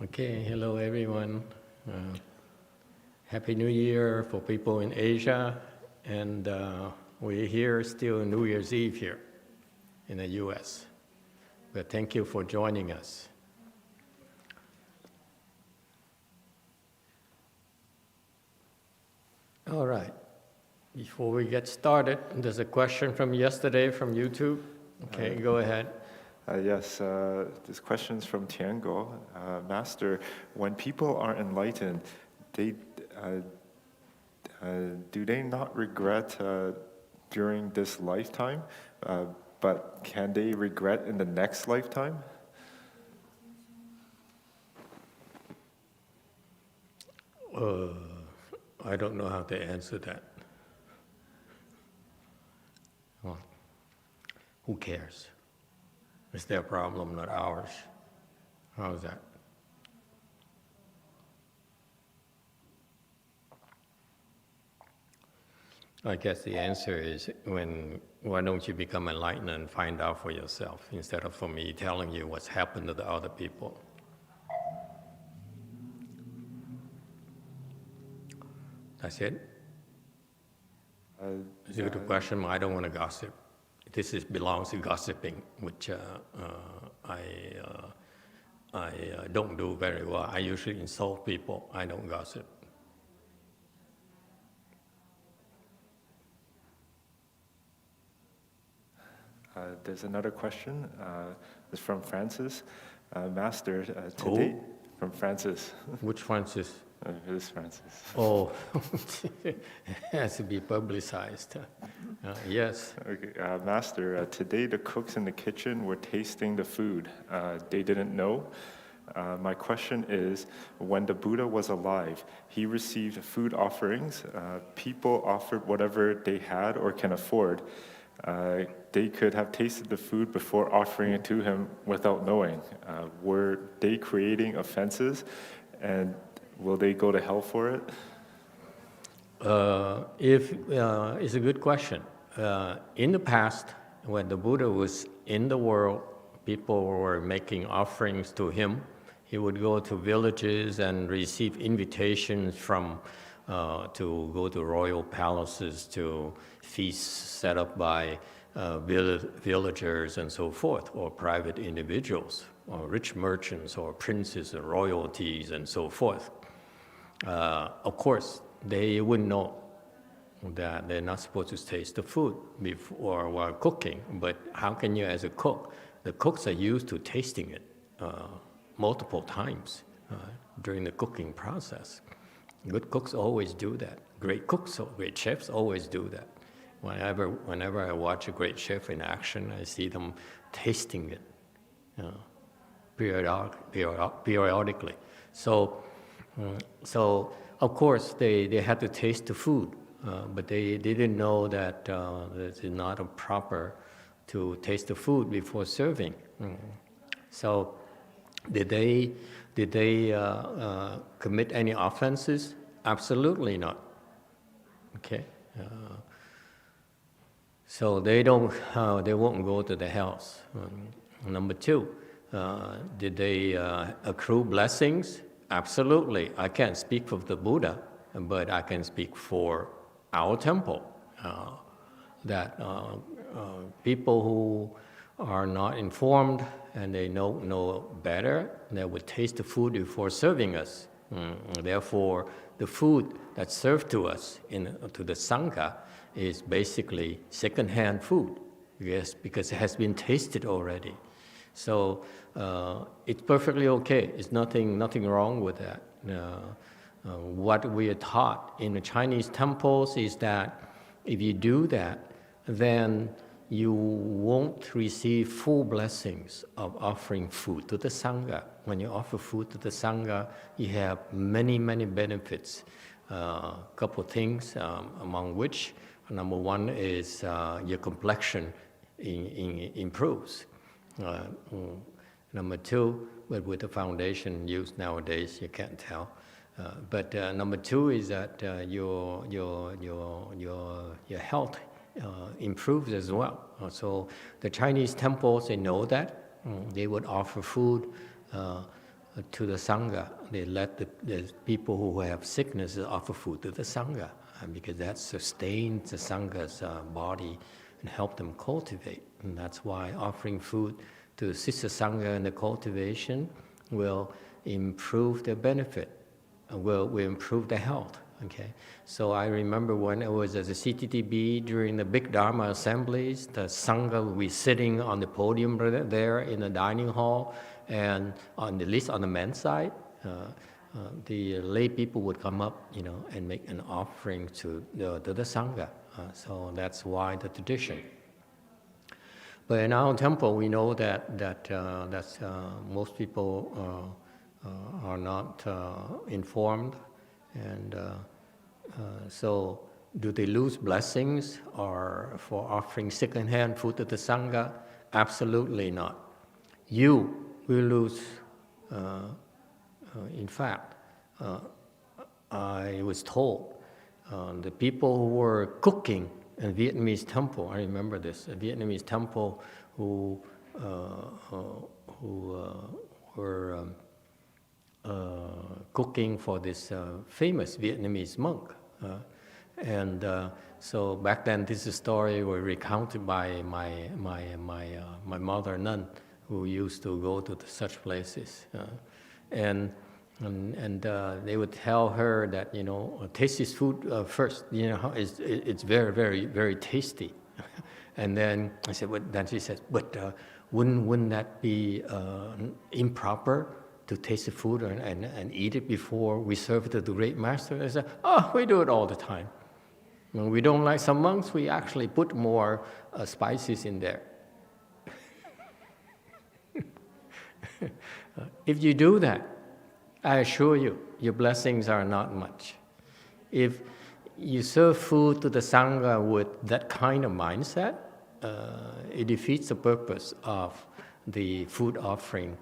Okay, hello everyone. Happy New Year for people in Asia, and we're here still New Year's Eve here in the US. But thank you for joining us. All right, before we get started, there's a question from yesterday from YouTube. Okay, go ahead. Yes, this question is from Tian Guo Master. When people are enlightened, do they not regret during this lifetime, but can they regret in the next lifetime? I don't know how to answer that. Well, who cares? It's their problem, not ours. How is that? I guess the answer is why don't you become enlightened and find out for yourself instead of for me telling you what's happened to the other people. That's it? It's a good question. I don't want to gossip. This belongs to gossiping, which I don't do very well. I usually insult people. I don't gossip. There's another question. It's from Francis. Master, today... From Francis. Which Francis? This Francis. Oh, it has to be publicized. Yes. Okay, Master, today the cooks in the kitchen were tasting the food. They didn't know. My question is, when the Buddha was alive, he received food offerings. People offered whatever they had or can afford. They could have tasted the food before offering it to him without knowing. Were they creating offenses, and will they go to hell for it? It's a good question. In the past, when the Buddha was in the world, people were making offerings to him. He would go to villages and receive invitations from to go to royal palaces, to feasts set up by villagers and so forth, or private individuals, or rich merchants, or princes and royalties and so forth. Of course, they wouldn't know that they're not supposed to taste the food before while cooking, but how can you as a cook? The cooks are used to tasting it multiple times during the cooking process. Good cooks always do that. Great cooks, great chefs always do that. Whenever I watch a great chef in action, I see them tasting it periodically. So of course they had to taste the food, but they didn't know that it's not proper to taste the food before serving. So did they commit any offenses? Absolutely not. Okay. So they won't go to the hells. Number two, did they accrue blessings? Absolutely. I can't speak for the Buddha, but I can speak for our temple. That people who are not informed and they know better, they would taste the food before serving us. Therefore, the food that's served to us to the Sangha is basically second-hand food, yes, because it has been tasted already. So it's perfectly okay. It's nothing wrong with that. What we are taught in the Chinese temples is that if you do that, then you won't receive full blessings of offering food to the Sangha. When you offer food to the Sangha, you have many benefits. Couple things, among which number one is your complexion improves. Number two, but with the foundation used nowadays, you can't tell. But number two is that your health improves as well. So the Chinese temples, they know that. They would offer food to the Sangha. They let the people who have sicknesses offer food to the Sangha, because that sustains the Sangha's body and help them cultivate. And that's why offering food to Sister Sangha in the cultivation will improve their benefit, will improve their health. Okay, so I remember when I was at the CTTB during the big Dharma assemblies, the Sangha would be sitting on the podium there in the dining hall, and at least on the men's side, the lay people would come up, and make an offering to the Sangha. So that's why the tradition. But in our temple, we know that most people are not informed. And so do they lose blessings or for offering second-hand food to the Sangha? Absolutely not. You will lose. In fact, I was told the people who were cooking in Vietnamese temple, I remember this, a Vietnamese temple who were cooking for this famous Vietnamese monk. So back then, this is a story was recounted by my mother nun, who used to go to such places. And they would tell her that, taste this food first, it's very, very, very tasty. And then I said, then she says, but wouldn't that be improper to taste the food and eat it before we serve it to the great master? I said, we do it all the time. When we don't like some monks, we actually put more spices in there. If you do that, I assure you, your blessings are not much. If you serve food to the Sangha with that kind of mindset, it defeats the purpose of the food offering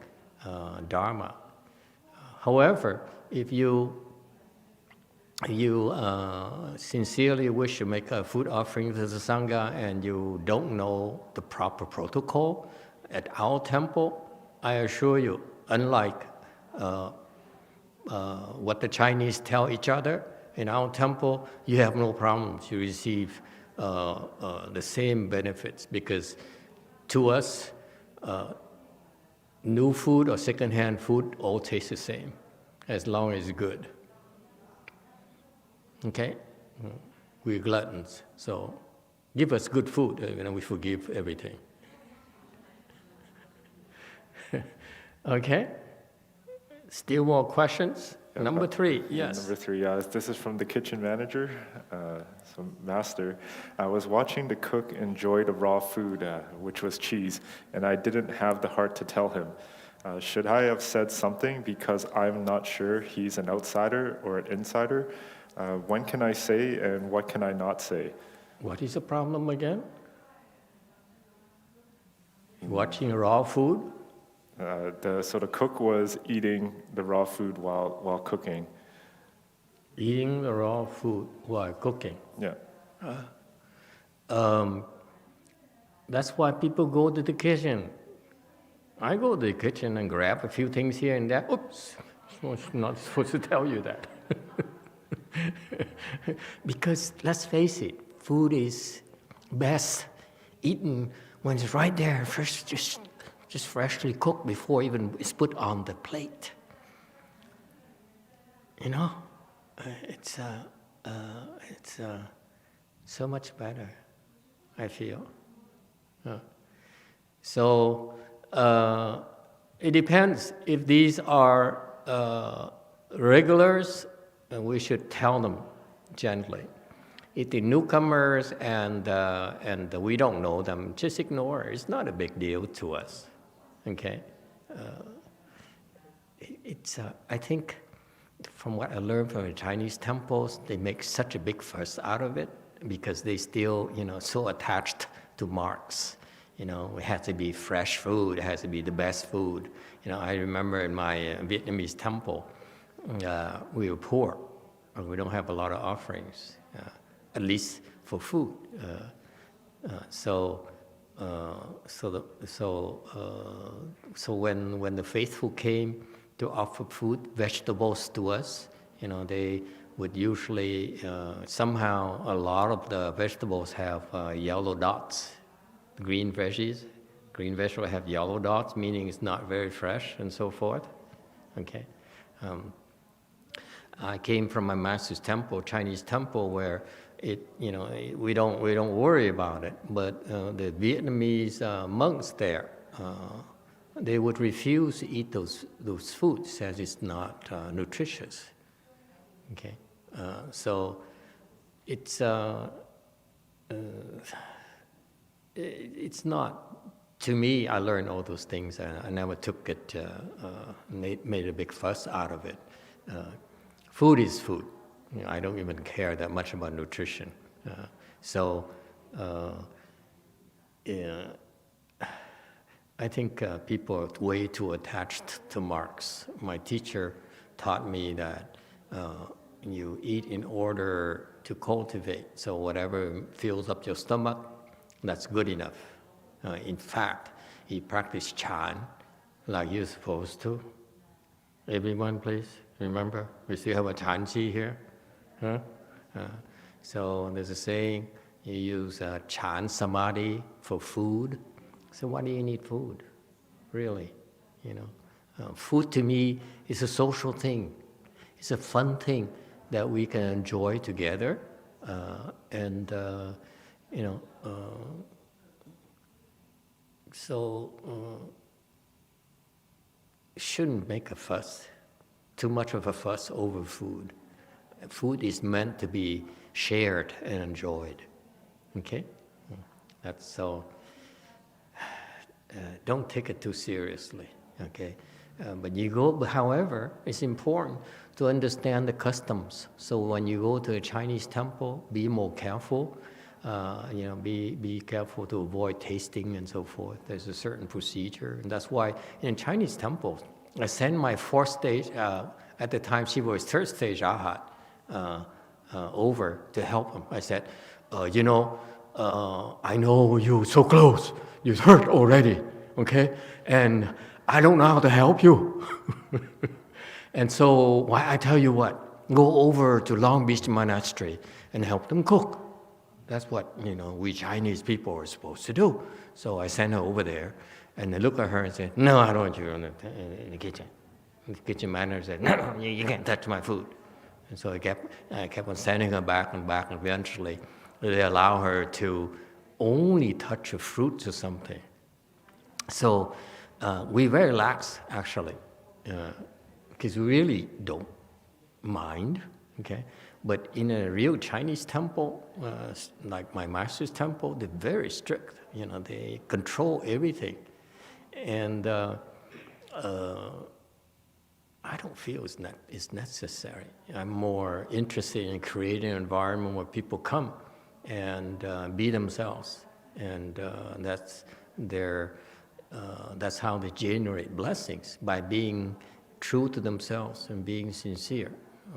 Dharma. However, if you sincerely wish to make a food offering to the Sangha and you don't know the proper protocol, at our temple, I assure you, unlike what the Chinese tell each other, in our temple, you have no problems. You receive the same benefits, because to us, new food or second-hand food all taste the same, as long as it's good. Okay? We're gluttons, so give us good food, we forgive everything. Okay? Still more questions? Number 3, yes. Number 3, this is from the kitchen manager, so Master. I was watching the cook enjoy the raw food, which was cheese, and I didn't have the heart to tell him. Should I have said something because I'm not sure he's an outsider or an insider? When can I say and what can I not say? What is the problem again? Watching raw food? So the cook was eating the raw food while cooking. Eating the raw food while cooking? Yeah. That's why people go to the kitchen. I go to the kitchen and grab a few things here and there. Oops, I was not supposed to tell you that. Because let's face it, food is best eaten when it's right there, first just freshly cooked before even it's put on the plate. It's so much better, I feel. So it depends. If these are regulars, we should tell them gently. If the newcomers and we don't know them, just ignore it. It's not a big deal to us. Okay, I think from what I learned from the Chinese temples, they make such a big fuss out of it because they still, so attached to marks. It has to be fresh food. It has to be the best food. I remember in my Vietnamese temple, we were poor, and we don't have a lot of offerings, at least for food. So when the faithful came to offer food, vegetables to us. They would usually, somehow a lot of the vegetables have yellow dots, green veggies. Green vegetables have yellow dots, meaning it's not very fresh and so forth. Okay. I came from a master's temple, Chinese temple, where we don't worry about it. But the Vietnamese monks there, they would refuse to eat those foods as it's not nutritious. Okay, so it's not. To me, I learned all those things. I never took it, made a big fuss out of it. Food is food. I don't even care that much about nutrition. I think people are way too attached to marks. My teacher taught me that you eat in order to cultivate. So whatever fills up your stomach, that's good enough. In fact, he practiced Chan like you're supposed to. Everyone, please, remember, we still have a ChanQi here. Huh? So there's a saying, you use Chan Samadhi for food. So why do you need food? Really, food to me is a social thing. It's a fun thing that we can enjoy together, shouldn't make a fuss, too much of a fuss over food. Food is meant to be shared and enjoyed. Okay, that's so. Don't take it too seriously. Okay. However, it's important to understand the customs. So when you go to a Chinese temple, be more careful. Be careful to avoid tasting and so forth. There's a certain procedure, and that's why in Chinese temples, I sent my fourth stage. At the time, she was third stage Arhat over to help him. I said, I know you so close. You hurt already, okay? And I don't know how to help you. And so I tell you what, go over to Long Beach Monastery and help them cook. That's what, we Chinese people are supposed to do. So I sent her over there, and I look at her and said, no, I don't want you in the kitchen. The kitchen manager said, no, you can't touch my food. And so I kept on sending her back and back, and eventually they allow her to only touch a fruit or something. So we very lax, actually, because we really don't mind, okay? But in a real Chinese temple, like my master's temple, they're very strict. They control everything. And I don't feel it's necessary. I'm more interested in creating an environment where people come and be themselves. And that's how they generate blessings, by being true to themselves and being sincere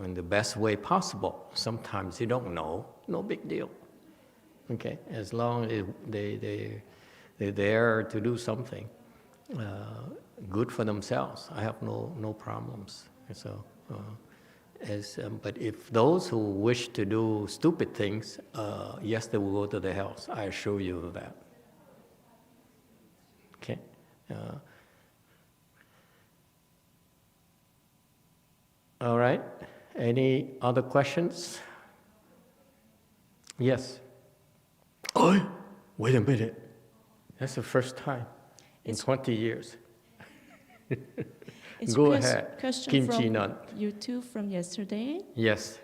in the best way possible. Sometimes they don't know, no big deal. Okay, as long as they're there to do something good for themselves, I have no problems. So, but if those who wish to do stupid things, yes, they will go to the hells. I assure you of that. Okay. All right. Any other questions? Yes. Oh, wait a minute. That's the first time in 20 years. Go ahead. Question Kimchi from Nun. YouTube from yesterday. Yes.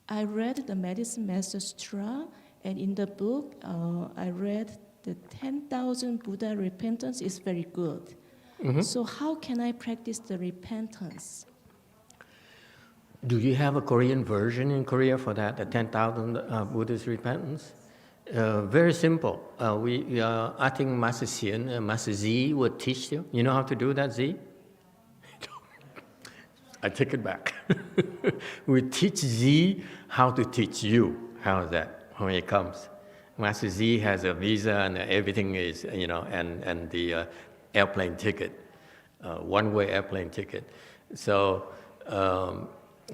I read the Medicine Master Sutra, and in the book, I read the 10,000 Buddha repentance is very good. Mm-hmm. So how can I practice the repentance? Do you have a Korean version in Korea for that, the 10,000 Buddhist repentance? Very simple. I think Master Xian, Master Z would teach you. You know how to do that, Z? I take it back. We teach Z how to teach you. How is that when it comes? Master Z has a visa and everything is, and the airplane ticket. one-way airplane ticket. So,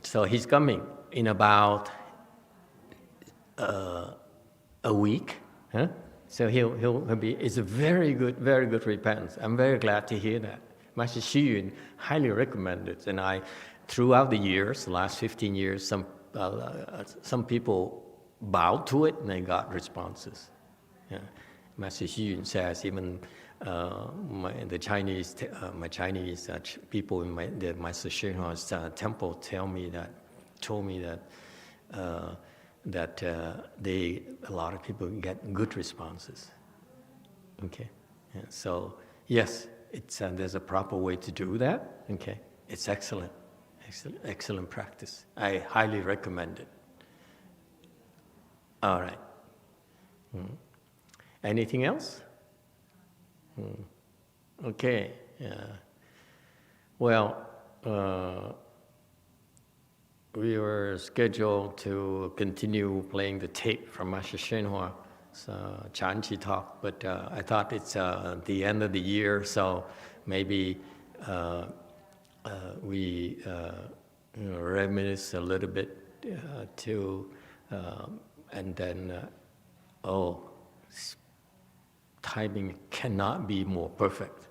so he's coming in about a week. Huh? So he'll be. It's a very good repentance. I'm very glad to hear that. Master Xu highly recommended, and throughout the years, the last 15 years, some people bowed to it and they got responses. Yeah. Master Xu says even my Chinese people in the Master Xuan Hua's temple told me that a lot of people get good responses. Okay, yeah, so yes, there's a proper way to do that. Okay, it's excellent practice. I highly recommend it. All right. Anything else? Okay. Well, we were scheduled to continue playing the tape from Master Xuan Hua's ChanQi talk, but I thought it's the end of the year, so maybe we reminisce a little bit and then, timing cannot be more perfect.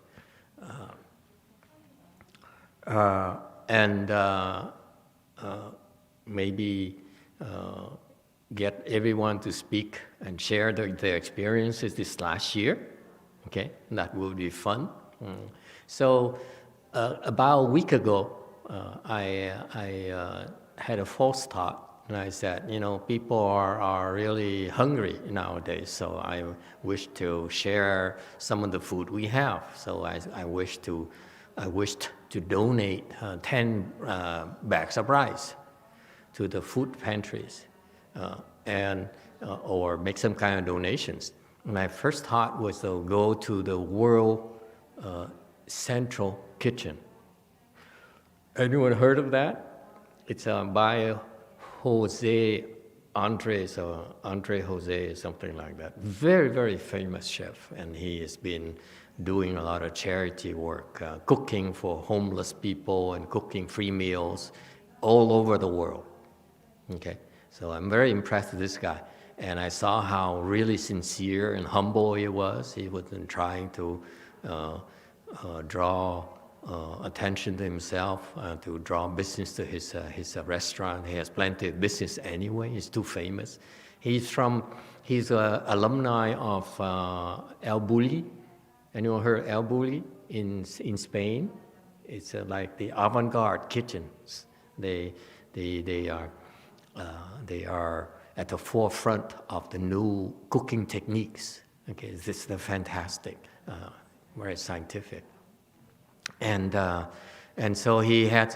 Maybe get everyone to speak and share their experiences this last year. Okay, that will be fun. So about a week ago, I had a false thought. And I said, people are really hungry nowadays, so I wish to share some of the food we have. So I wished to donate 10 bags of rice to the food pantries, or make some kind of donations. My first thought was to go to the World Central Kitchen. Anyone heard of that? It's by Andre Jose, something like that. Very famous chef, and he has been doing a lot of charity work, cooking for homeless people and cooking free meals all over the world. Okay, so I'm very impressed with this guy, and I saw how really sincere and humble he was. He wasn't trying to draw attention to himself, to draw business to his restaurant. He has plenty of business anyway. He's too famous. He's an alumni of El Bulli. Anyone heard El Bulli in Spain? It's like the avant-garde kitchens. They are at the forefront of the new cooking techniques. Okay, this is fantastic, very scientific. And so he has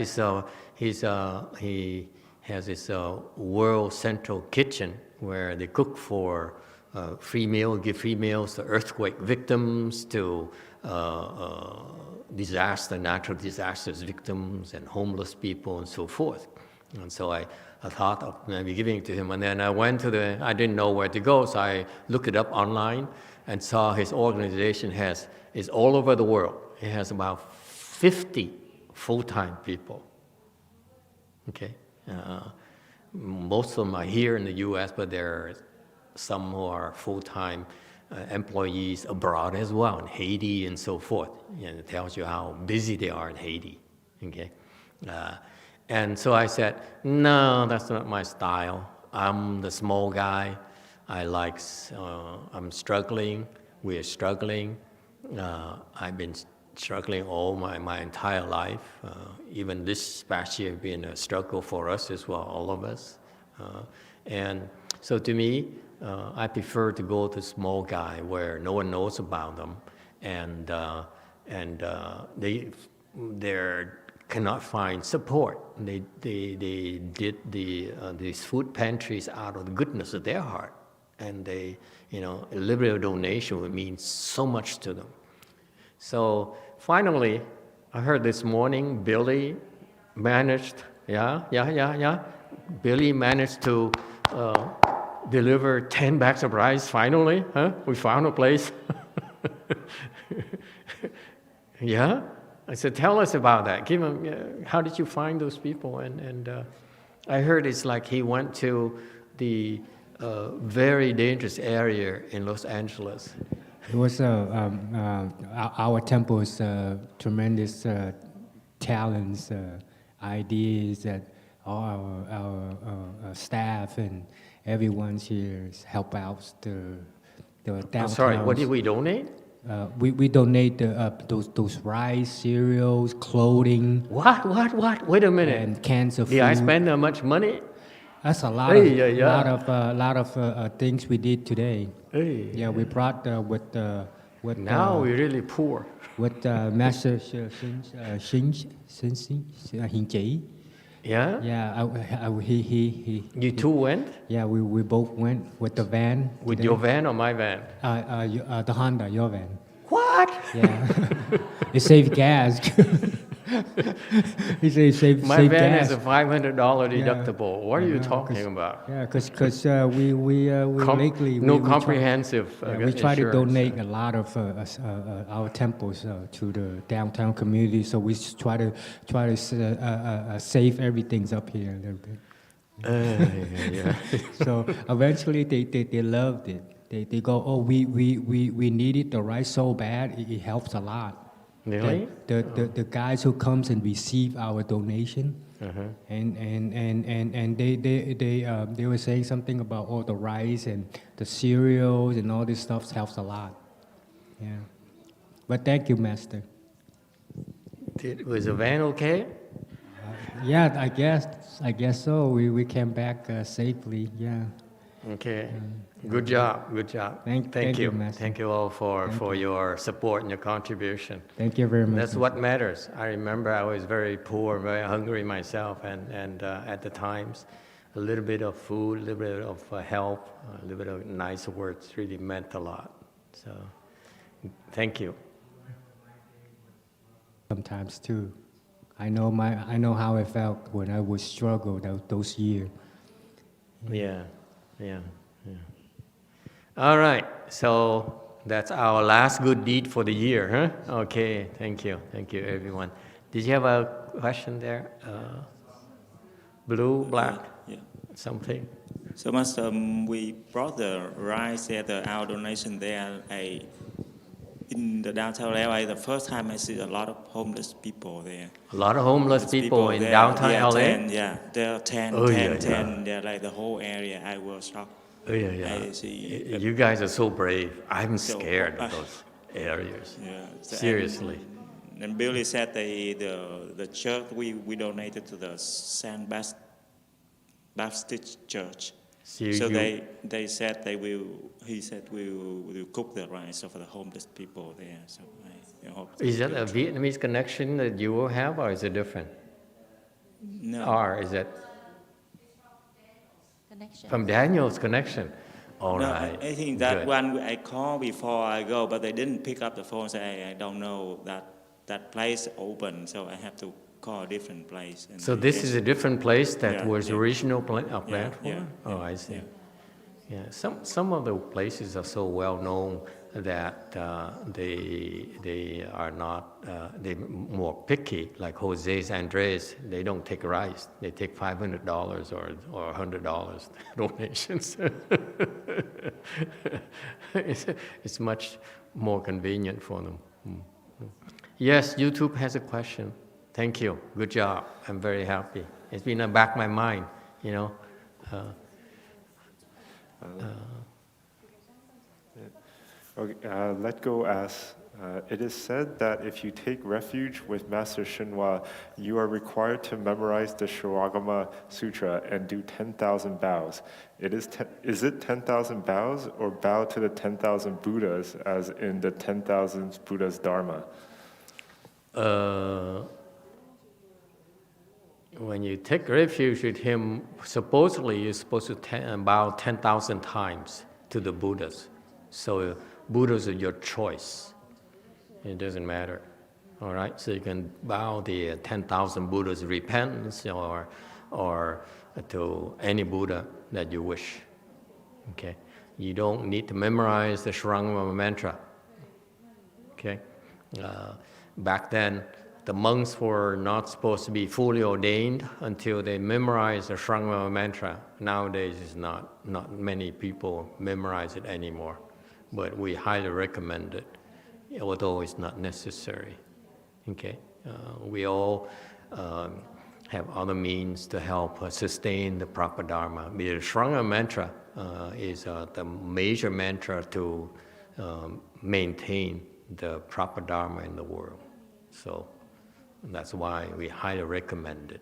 this World Central Kitchen where they cook for free meal, give free meals to earthquake victims, to natural disasters victims, and homeless people, and so forth. And so I thought of maybe giving it to him, and then I didn't know where to go, so I looked it up online and saw his organization is all over the world. It has about 50 full-time people. Okay, most of them are here in the U.S., but there are some who are full-time employees abroad as well, in Haiti and so forth. And it tells you how busy they are in Haiti. Okay, and so I said, no, that's not my style. I'm the small guy. I'm struggling. We're struggling. I've been struggling all my entire life. Even this past year has been a struggle for us as well, all of us. And so to me, I prefer to go to small guy where no one knows about them, and they cannot find support. They did these food pantries out of the goodness of their heart, and a liberal donation would mean so much to them. So finally, I heard this morning Billy managed, Billy managed to deliver 10 bags of rice finally. Huh? We found a place. Yeah, I said, tell us about that. Give him, how did you find those people? And I heard it's like he went to the very dangerous area in Los Angeles. It was our temple's tremendous talents, ideas that all our staff and everyone's here help out the downtown. I'm sorry, what did we donate? We donate those rice, cereals, clothing. What? Wait a minute. And cans of food. Did I spend that much money? That's a lot of things we did today. Hey. Yeah, we brought with Now we're really poor. with Master Xuan Hua. Yeah? Yeah, he. You two went? Yeah, we both went with the van. With today. your van or my van? The Honda, your van. What? Yeah, it saved gas. He said it saved My saved van gas. is a $500 deductible. What are you Yeah, talking about? Yeah, because we lately No we comprehensive we try to insurance. donate a lot of our temples to the downtown community, so we try to save everything's up here a little bit. Yeah. So eventually they loved it. They go, oh, we needed the rice so bad, it helps a lot. Really? The guys who comes and receive our donation, and they were saying something about all the rice and the cereals and all this stuff helps a lot. Yeah, but thank you, Master. Was the van okay? Yeah, I guess so. We came back safely. Yeah. Okay. Good job. Thank you, Master. Thank you all for your support and your contribution. Thank you very much. That's what matters. I remember I was very poor, very hungry myself, and at the times, a little bit of food, a little bit of help, a little bit of nice words really meant a lot. So, thank you. Sometimes too. I know how I felt when I was struggled those years. Yeah. All right, so that's our last good deed for the year, huh? Okay, thank you, everyone. Did you have a question there? Blue, black, Yeah. something? So, Master, we brought the rice at our donation there. In the downtown LA, the first time I see a lot of homeless people there. A lot of homeless people in there. downtown Yeah, LA? 10, yeah, there are 10, Oh, 10, yeah, 10, yeah, like the whole area. I was shocked. Oh, yeah. I see. You guys are so brave. I'm So, scared of those areas. Yeah. So, Seriously. And Billy said the church we donated to the San Baptist Church. So they said he said we will cook the rice for the homeless people there. So I hope. Is that a Vietnamese connection that you will have, or is it different? No. Or is it Connection. from Daniel's connection? All No, right. I think that Good. one I called before I go, but they didn't pick up the phone. Say I don't know that place open, so I have to call a different place. And So this is a different place that Yeah, was yeah. original plan for? yeah, Oh, I see. Yeah, some of the places are so well known that they are not they more picky. Like Jose's Andres, they don't take rice; they take $500 or $100 donations. It's much more convenient for them. Yes, YouTube has a question. Thank you. Good job. I'm very happy. It's been in the back of my mind, you know. Okay, Let Go asks, it is said that if you take refuge with Master Xuan Hua, you are required to memorize the Shurangama Sutra and do 10,000 bows. Is it 10,000 bows or bow to the 10,000 Buddhas as in the 10,000 Buddhas Dharma? When you take refuge with him, supposedly you're supposed to bow 10,000 times to the Buddhas. So Buddhas are your choice. It doesn't matter. All right? So you can bow the 10,000 Buddhas' repentance or to any Buddha that you wish. Okay? You don't need to memorize the Shurangama mantra. Okay? Back then, the monks were not supposed to be fully ordained until they memorize the Shurangama mantra. Nowadays, it's not many people memorize it anymore, but we highly recommend it, although it's not necessary. Okay, we all have other means to help sustain the proper Dharma. The Shurangama mantra is the major mantra to maintain the proper Dharma in the world. So that's why we highly recommend it.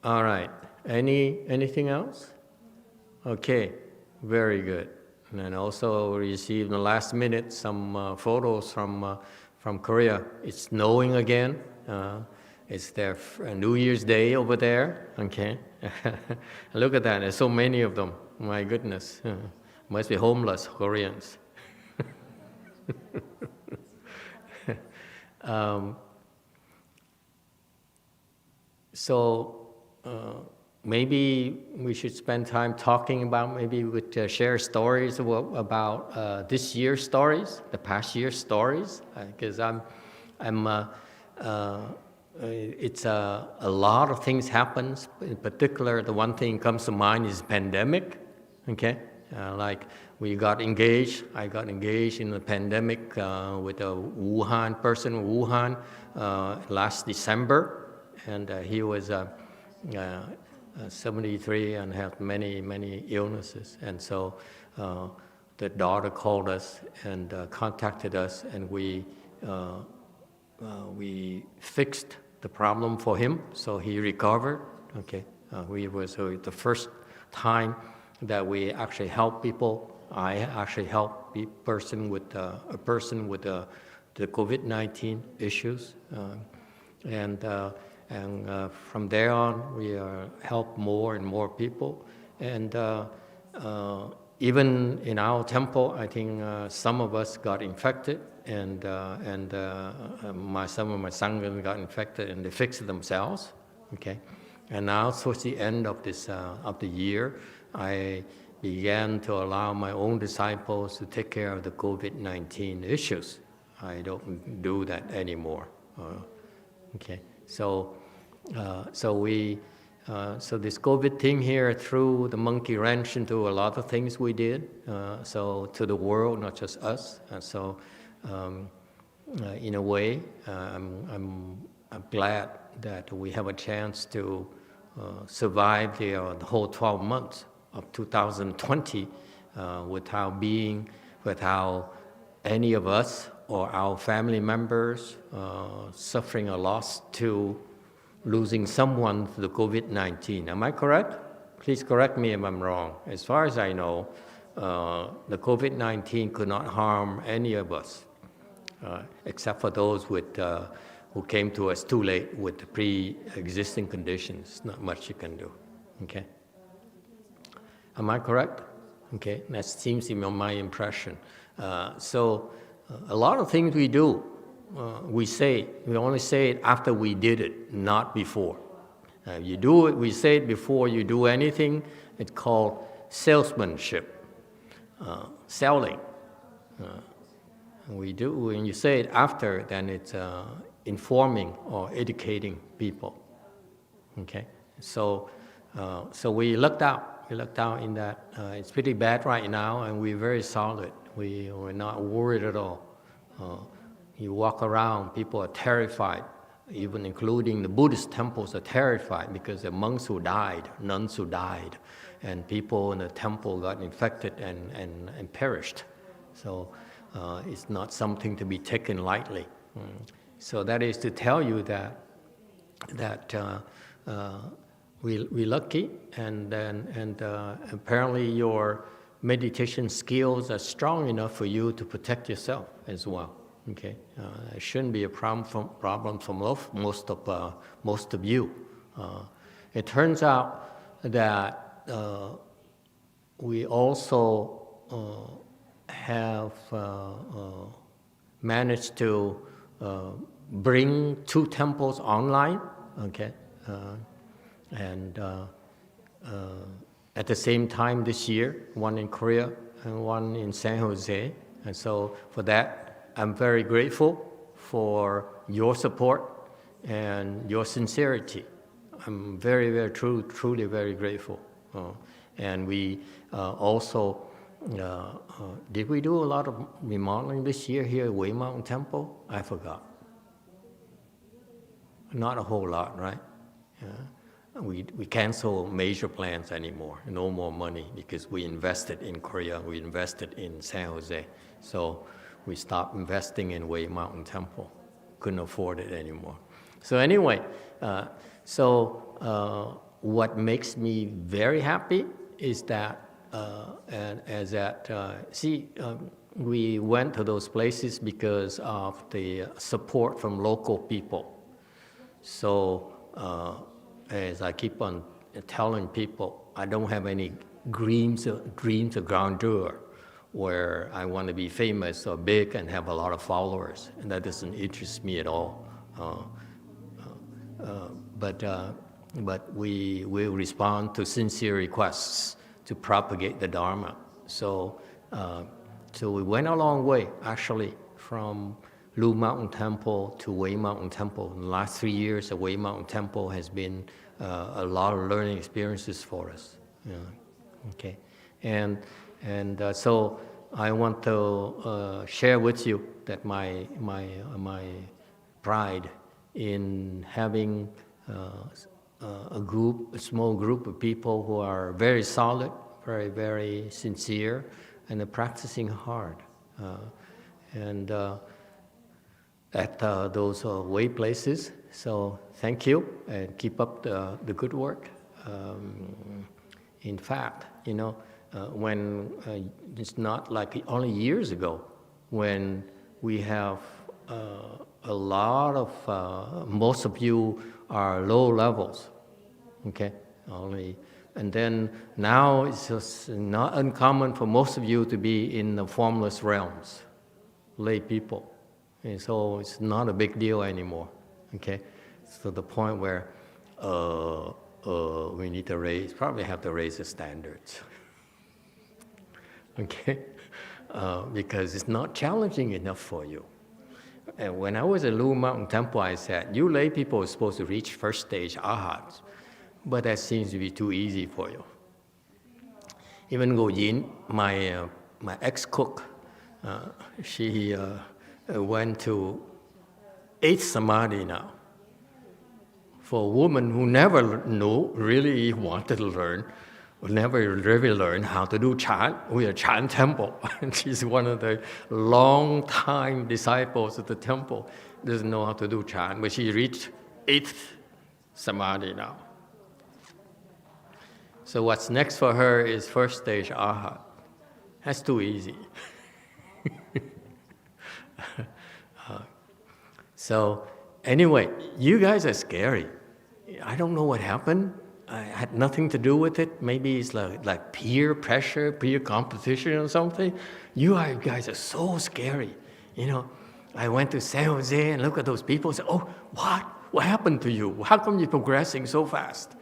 All right. Anything else? Okay. Very good. And also received in the last minute some photos from Korea. It's snowing again. It's their New Year's Day over there. Okay. Look at that. There's so many of them. My goodness. Must be homeless Koreans. Maybe we should spend time talking about, maybe we could share stories about this year's stories, the past year's stories, because it's a lot of things happens. In particular, the one thing comes to mind is pandemic. Okay, like we got engaged. I got engaged in the pandemic with a Wuhan person, Wuhan, last December, and he was 73 and had many illnesses, and so the daughter called us and contacted us, and we fixed the problem for him, so he recovered. Okay, we was the first time that we actually help people. I actually help a person with the COVID-19 issues, and from there on, we help more and more people. And even in our temple, I think some of us got infected, and some of my sangha got infected, and they fixed themselves. Okay, and now towards the end of this of the year, I began to allow my own disciples to take care of the COVID-19 issues. I don't do that anymore. Okay, so this COVID thing here threw the monkey wrench into a lot of things we did. So to the world, not just us. In a way, I'm glad that we have a chance to survive the whole 12 months of 2020 without any of us or our family members suffering a loss to losing someone to the COVID-19. Am I correct? Please correct me if I'm wrong. As far as I know, the COVID-19 could not harm any of us, except for those who came to us too late with the pre-existing conditions. Not much you can do. Okay? Am I correct? Okay, that seems to be my impression. So a lot of things we do, we only say it after we did it, not before. You do it, we say it before you do anything. It's called salesmanship, selling. When you say it after, then it's informing or educating people. Okay, so we lucked out. We lucked out in that it's pretty bad right now, and we're very solid. We're not worried at all. You walk around, people are terrified, even including the Buddhist temples are terrified because the monks who died, nuns who died, and people in the temple got infected and perished. So it's not something to be taken lightly. So that is to tell you that we're lucky, and apparently your meditation skills are strong enough for you to protect yourself as well. Okay, it shouldn't be a problem for most of you. It turns out that we also have managed to bring 2 temples online. Okay. And at the same time this year, one in Korea and one in San Jose. And so for that, I'm very grateful for your support and your sincerity. I'm very, very truly very grateful. And we also, did we do a lot of remodeling this year here at Wei Mountain Temple? I forgot. Not a whole lot, right? We cancel major plans anymore, no more money, because we invested in Korea, we invested in San Jose. So we stopped investing in Wei Mountain Temple. Couldn't afford it anymore. So anyway, what makes me very happy is that, we went to those places because of the support from local people. So, as I keep on telling people, I don't have any dreams of grandeur where I want to be famous or big and have a lot of followers, and that doesn't interest me at all. But we will respond to sincere requests to propagate the Dharma. So we went a long way, actually, from Lu Mountain Temple to Wei Mountain Temple. In the last 3 years, the Wei Mountain Temple has been a lot of learning experiences for us. Okay, so I want to share with you that my pride in having a small group of people who are very solid, very, very sincere, and are practicing hard. At those way places. So thank you, and keep up the good work. In fact, when it's not like only years ago, when we have a lot of, most of you are low levels, okay? And then now it's just not uncommon for most of you to be in the formless realms, lay people. And so it's not a big deal anymore, okay? So the point where we need to probably have to raise the standards, okay? Because it's not challenging enough for you. And when I was at Lu Mountain Temple, I said, you lay people are supposed to reach first stage Arhats, but that seems to be too easy for you. Even Go Yin, my ex-cook, she went to 8th Samadhi now. For a woman who never really wanted to learn, never really learned how to do Chan. We're a Chan temple. And she's one of the long-time disciples of the temple. Doesn't know how to do Chan, but she reached 8th Samadhi now. So what's next for her is first stage Arhat. That's too easy. So anyway, you guys are scary. I don't know what happened. I had nothing to do with it. Maybe it's like peer pressure, peer competition or something. You guys are so scary. I went to San Jose and look at those people and said, oh, what? What happened to you? How come you're progressing so fast?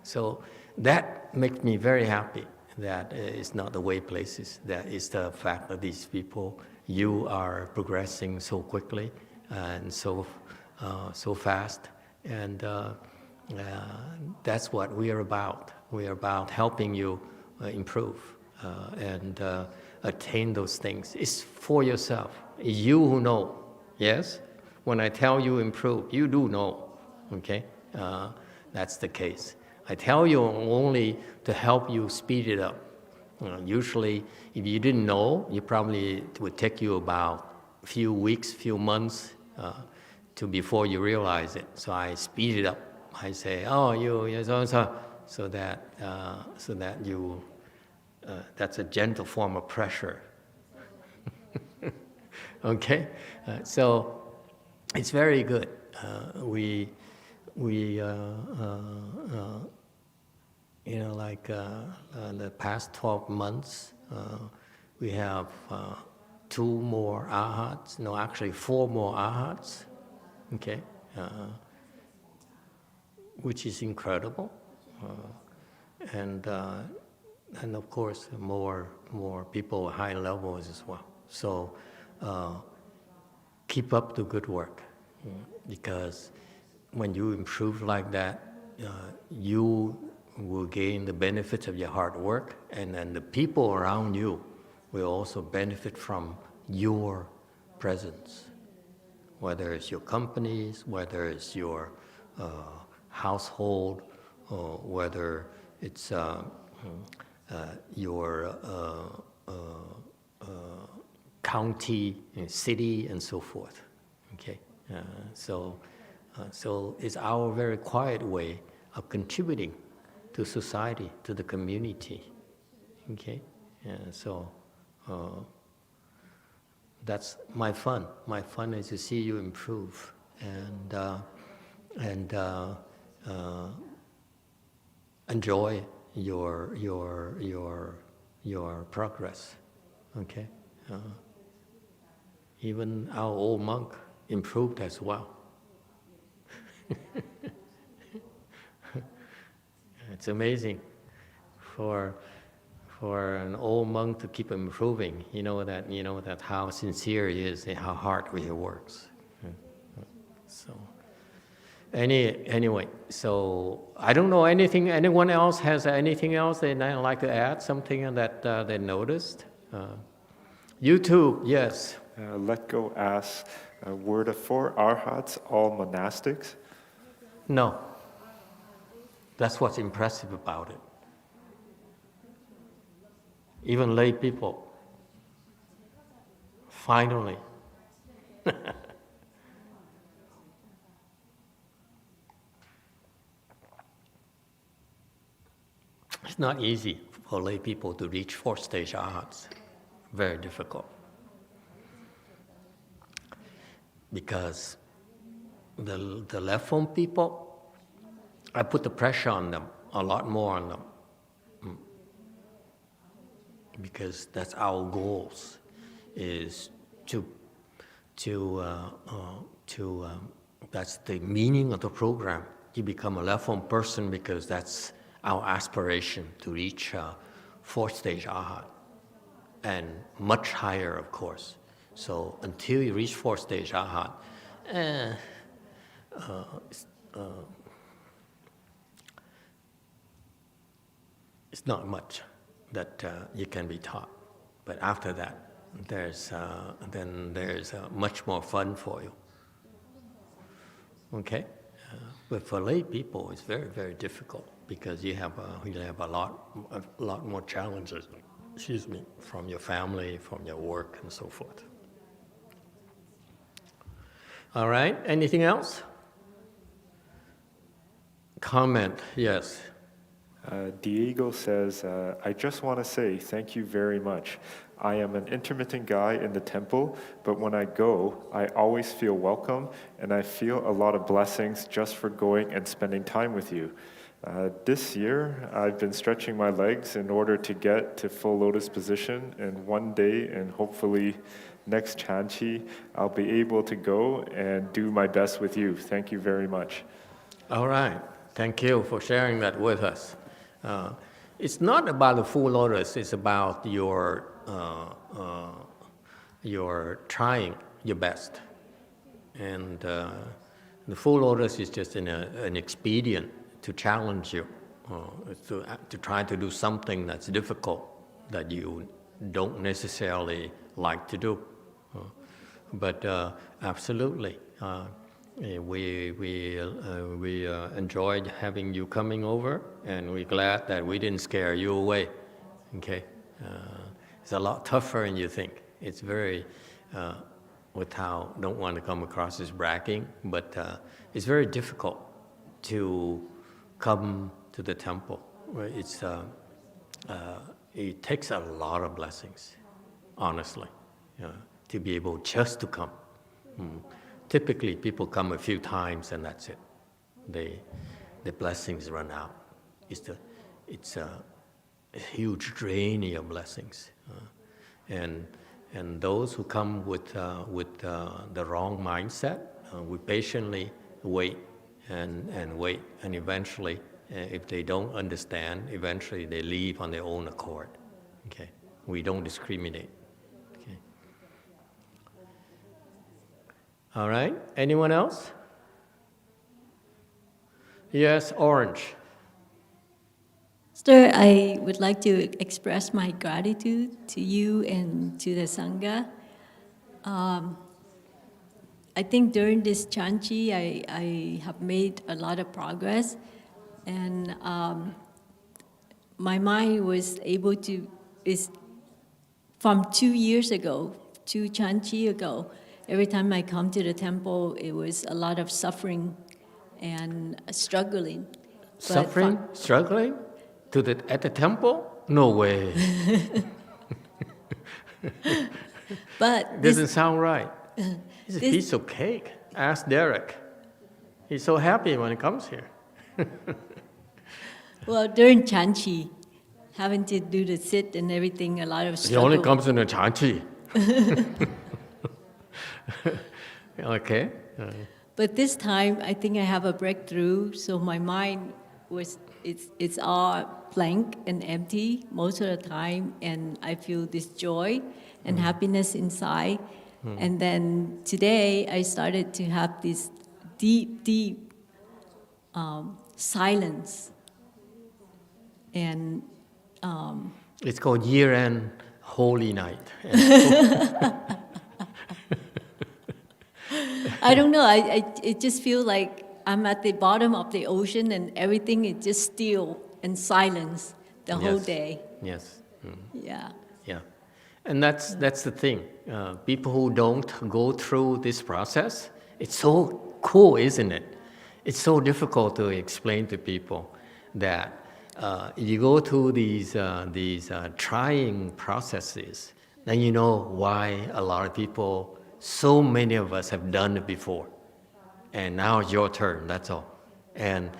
So that makes me very happy that it's not the way places. That is the fact that these people, you are progressing so quickly and so fast. And that's what we are about. We are about helping you improve and attain those things. It's for yourself. It's you who know. Yes? When I tell you improve, you do know. Okay? That's the case. I tell you only to help you speed it up. Usually, if you didn't know, it would take you about a few weeks, few months to before you realize it. So I speed it up. I say, oh, you're so that you, that's a gentle form of pressure. Okay? So it's very good. The past 12 months, we have 2 more Arhats, no, actually 4 more Arhats, okay, which is incredible, and of course more people at high levels as well. So keep up the good work, because when you improve like that, you will gain the benefits of your hard work, and then the people around you will also benefit from your presence, whether it's your companies, whether it's your household, or whether it's your county, city, and so forth. Okay, so it's our very quiet way of contributing to society, to the community. Okay, so that's my fun. My fun is to see you improve and enjoy your progress. Okay. Even our old monk improved as well. It's amazing for an old monk to keep improving. You know that how sincere he is and how hard he works. So anyway, so I don't know anything. Anyone else has anything else they'd like to add? Something that they noticed? YouTube, yes. Let Go asks, were the 4 Arhats all monastics? No. That's what's impressive about it. Even lay people, finally. It's not easy for lay people to reach 4th stage Arhats. Very difficult. Because the left form people, I put the pressure on them, a lot more on them. Because that's our goals, is that's the meaning of the program. You become a left form person because that's our aspiration, to reach 4th stage Arhat, and much higher, of course. So until you reach 4th stage Arhat, it's not much that you can be taught. But after that, there's much more fun for you. Okay, but for lay people, it's very, very difficult because you have a lot more challenges. Excuse me, from your family, from your work, and so forth. All right, anything else? Comment, yes. Diego says, I just want to say thank you very much. I am an intermittent guy in the temple, but when I go, I always feel welcome, and I feel a lot of blessings just for going and spending time with you. This year, I've been stretching my legs in order to get to full lotus position, and one day, and hopefully next ChanQi, I'll be able to go and do my best with you. Thank you very much. All right. Thank you for sharing that with us. It's not about the full lotus. It's about your trying your best. And the full lotus is just an expedient to challenge you, to try to do something that's difficult, that you don't necessarily like to do. But absolutely, we enjoyed having you coming over, and we're glad that we didn't scare you away. Okay, it's a lot tougher than you think. It's very, don't want to come across as bragging, but it's very difficult to come to the temple. It takes a lot of blessings, honestly, to be able just to come. Typically, people come a few times and that's it. The blessings run out. It's a huge drain of blessings, and those who come with the wrong mindset, we patiently wait and wait, and eventually, if they don't understand, eventually they leave on their own accord. Okay, we don't discriminate. Okay, All right, anyone else? Yes, orange. Sir, I would like to express my gratitude to you and to the Sangha. I think during this ChanQi, I have made a lot of progress, and my mind was able to, is from 2 years ago, 2 ChanQi ago, every time I come to the temple, it was a lot of suffering and struggling. But Suffering, struggling at the temple? No way. But Doesn't sound right. It's a this- piece of cake. Ask Derek. He's so happy when he comes here. well, during ChanQi, having to do the sit and everything, a lot of He struggle. only comes in a ChanQi. Okay. But this time, I think I have a breakthrough. So my mind it's all blank and empty most of the time, and I feel this joy and happiness inside. And then today, I started to have this deep silence. And It's called year-end holy night. I don't know. It just feels like I'm at the bottom of the ocean and everything is just still and silence the whole Yes. day. Yes. Yeah. Yeah, and that's the thing. People who don't go through this process, it's so cool, isn't it? It's so difficult to explain to people that you go through these trying processes, then you know why a lot of people, so many of us have done it before, and now it's your turn. That's all, and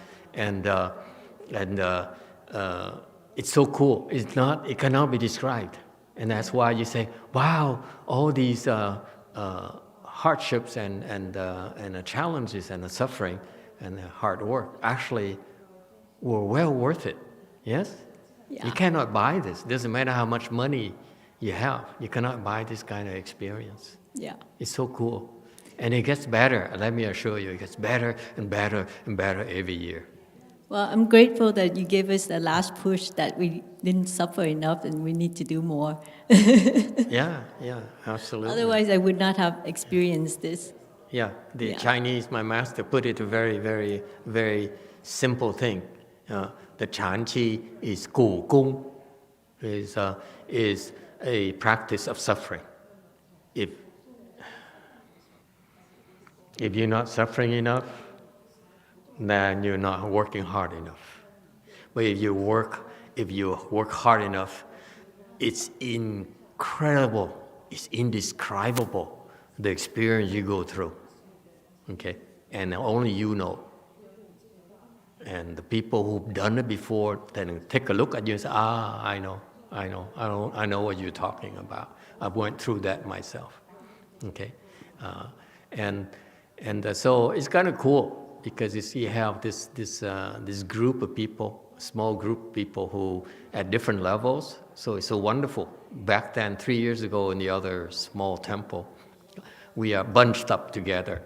it's so cool. It cannot be described. And that's why you say, wow, all these hardships and the challenges and the suffering and the hard work actually were well worth it. Yes? Yeah. You cannot buy this. Doesn't matter how much money you have. You cannot buy this kind of experience. Yeah. It's so cool. And it gets better. Let me assure you, it gets better and better and better every year. Well, I'm grateful that you gave us the last push that we didn't suffer enough and we need to do more. Yeah, absolutely. Otherwise, I would not have experienced this. Yeah, the Yeah. Chinese, my master, put it a very, very, very simple thing. The ChanQi is Gu Gong, is a practice of suffering. If you're not suffering enough, then you're not working hard enough. But if you work hard enough, it's incredible, it's indescribable, the experience you go through. Okay? And only you know. And the people who've done it before, then take a look at you and say, I know what you're talking about. I went through that myself. Okay? So it's kind of cool, because you have this group of people, small group of people who at different levels. So it's so wonderful. Back then, 3 years ago, in the other small temple, we are bunched up together.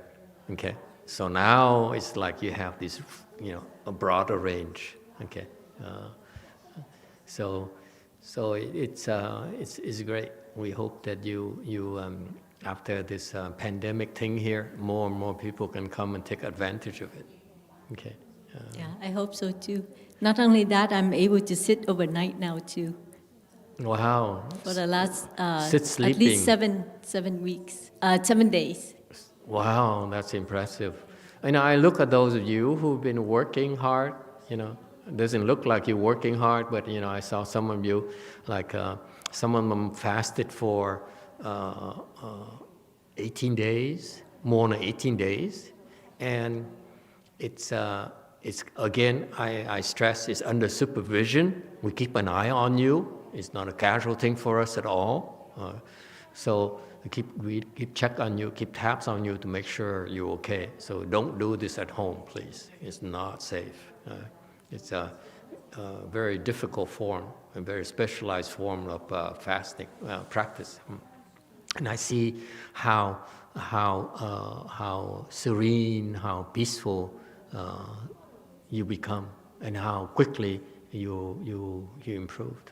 Okay, so now it's like you have this, a broader range. Okay, so it's great. We hope that you after this pandemic thing here, more and more people can come and take advantage of it. Okay. Yeah, I hope so too. Not only that, I'm able to sit overnight now too. Wow. For the last Sit at sleeping. least 7 weeks, 7 days. Wow, that's impressive. I look at those of you who've been working hard. It doesn't look like you're working hard, but I saw some of you, like some of them fasted for 18 days, more than 18 days, and it's again, I stress, it's under supervision. We keep an eye on you. It's not a casual thing for us at all. So we keep check on you, keep tabs on you to make sure you're okay. So don't do this at home, please. It's not safe. It's a very difficult form, a very specialized form of fasting practice. And I see how how serene, how peaceful you become, and how quickly you improved.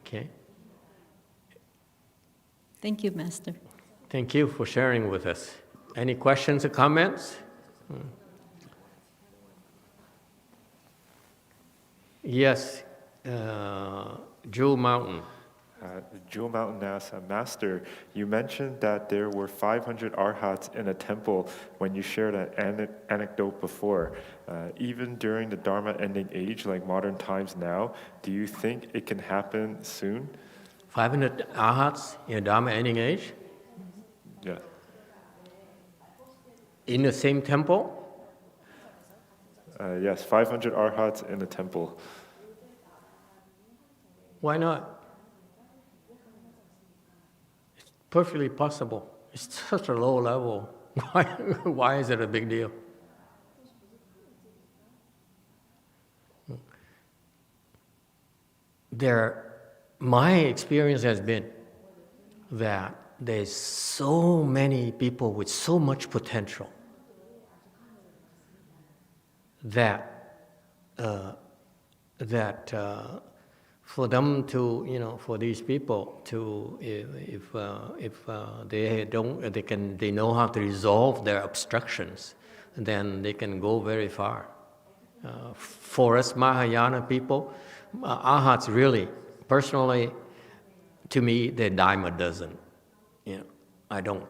Okay. Thank you, Master. Thank you for sharing with us. Any questions or comments? Yes, Jewel Mountain. Jewel Mountain asks, Master, you mentioned that there were 500 Arhats in a temple when you shared an anecdote before. Even during the Dharma Ending Age, like modern times now, do you think it can happen soon? 500 Arhats in the Dharma Ending Age? Yeah. In the same temple? Yes, 500 Arhats in a temple. Why not? It's perfectly possible. It's such a low level. Why is it a big deal? My experience has been that there's so many people with so much potential that for them to, for these people to, if they know how to resolve their obstructions, then they can go very far. For us Mahayana people, Arhats really, personally, to me, they're dime a dozen. I don't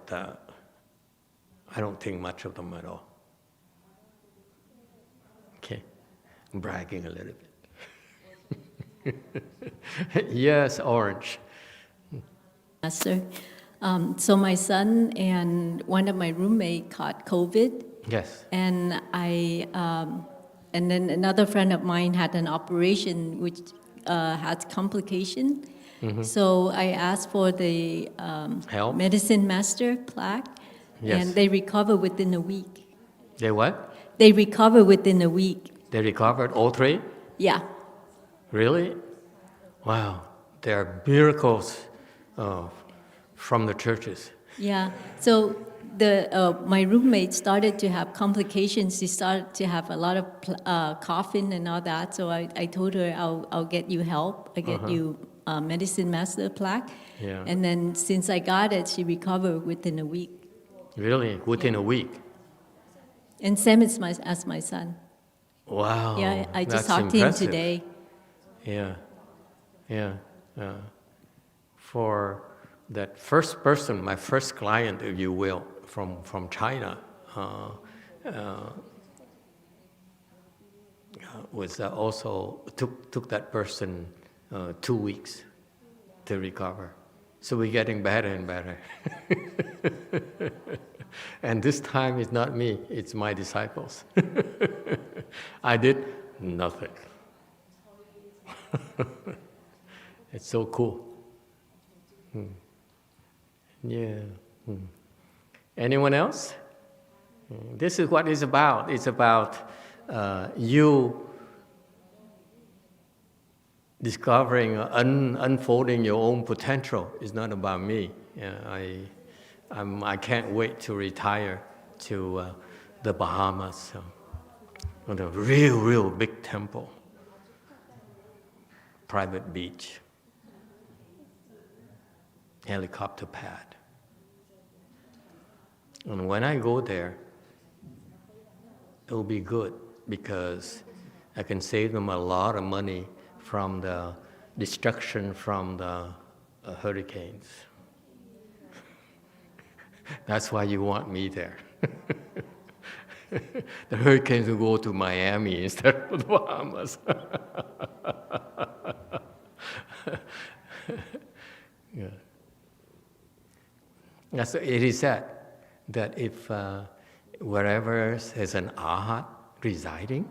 think much of them at all. Okay, I'm bragging a little bit. Yes, Orange. Master. So my son and one of my roommates caught COVID. Yes. And and then another friend of mine had an operation which had complication. Mm-hmm. So I asked for the Help? Medicine Master plaque, Yes. and they recover within a week. They what? They recover within a week. They recovered all three? Yeah. Really? Wow. There are miracles from the churches. Yeah. So my roommate started to have complications. She started to have a lot of coughing and all that. So I told her, I'll get you help. I get you Medicine Master plaque. Yeah. And then since I got it, she recovered within a week. Really? Within a week? And same as my son. Wow. Yeah, I just that's talked to him impressive. today. Yeah. For that first person, my first client, if you will, from China, was also took that person 2 weeks to recover. So we're getting better and better. And this time it's not me, it's my disciples. I did nothing. It's so cool. Yeah. Anyone else? This is what it's about. It's about you discovering, unfolding your own potential. It's not about me. I can't wait to retire to the Bahamas, on a real big temple, private beach, helicopter pad. And when I go there, it will be good because I can save them a lot of money from the destruction from the hurricanes. That's why you want me there. The hurricanes will go to Miami instead of the Bahamas. Yeah. That's, it is said that if wherever there's an Arhat residing,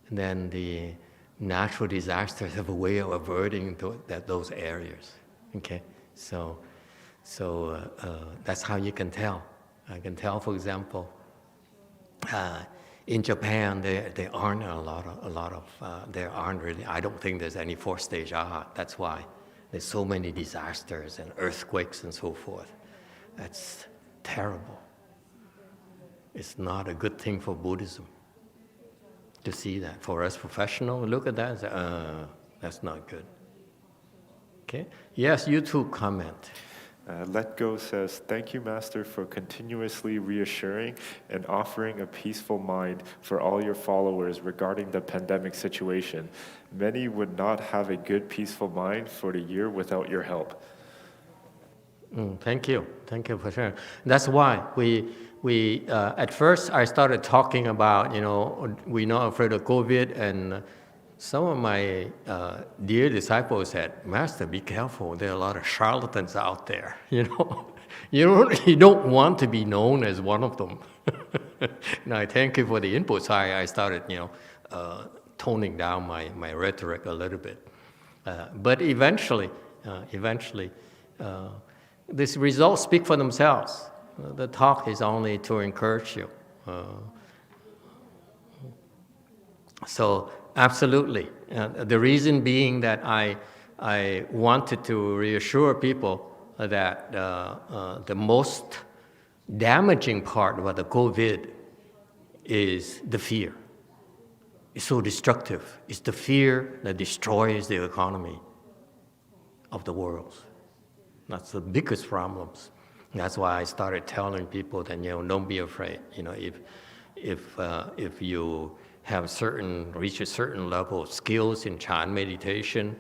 then the natural disasters have a way of averting those areas. Okay, so that's how you can tell. I can tell, for example, in Japan there aren't a lot of there aren't really. I don't think there's any 4th-stage Arhat. That's why there's so many disasters and earthquakes and so forth. terrible. It's not a good thing for Buddhism to see that. For us professionals, look at that and say, that's not good. Okay? Yes, you too comment. Let Go says, thank you, Master, for continuously reassuring and offering a peaceful mind for all your followers regarding the pandemic situation. Many would not have a good, peaceful mind for the year without your help. Thank you. Thank you for sharing. That's why we at first I started talking about, we're not afraid of COVID, and some of my dear disciples said, Master, be careful. There are a lot of charlatans out there. You don't want to be known as one of them. And I thank you for the input. So I started, toning down my rhetoric a little bit. But eventually, these results speak for themselves. The talk is only to encourage you. So absolutely. The reason being that I wanted to reassure people that the most damaging part about the COVID is the fear. It's so destructive. It's the fear that destroys the economy of the world. That's the biggest problems. That's why I started telling people that, don't be afraid. If you have reach a certain level of skills in Chan meditation,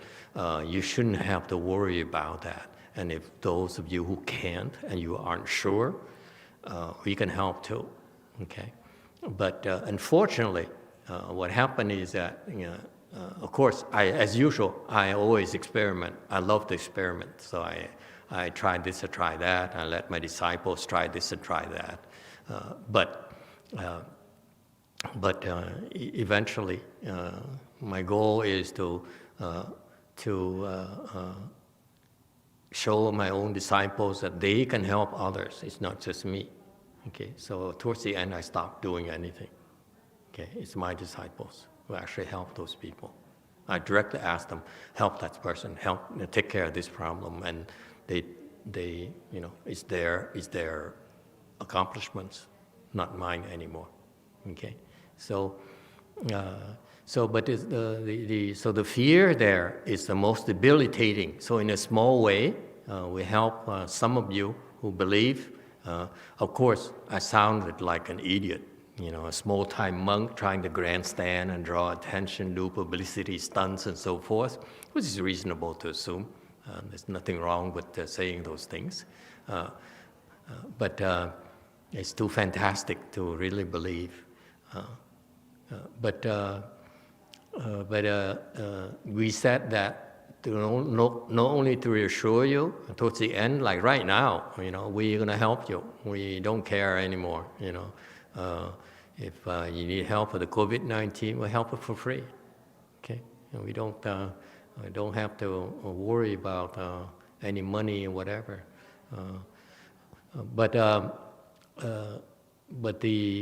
you shouldn't have to worry about that. And if those of you who can't and you aren't sure, we can help too. Okay, but unfortunately, what happened is that, of course, as usual, I always experiment. I love to experiment, so I try this, I try that. I let my disciples try this and try that. But eventually, my goal is to show my own disciples that they can help others. It's not just me. Okay, so towards the end, I stopped doing anything. Okay, it's my disciples who actually help those people. I directly ask them, help that person, take care of this problem, and they it's their accomplishments, not mine anymore. Okay, so but the fear there is the most debilitating. So in a small way, we help some of you who believe. Of course, I sounded like an idiot, a small-time monk trying to grandstand and draw attention, do publicity stunts and so forth, which is reasonable to assume. There's nothing wrong with saying those things. But it's too fantastic to really believe. But we said that not only to reassure you towards the end, like right now, we're going to help you. We don't care anymore. If you need help with the COVID-19, we'll help you for free. Okay, and we don't have to worry about any money or whatever. But the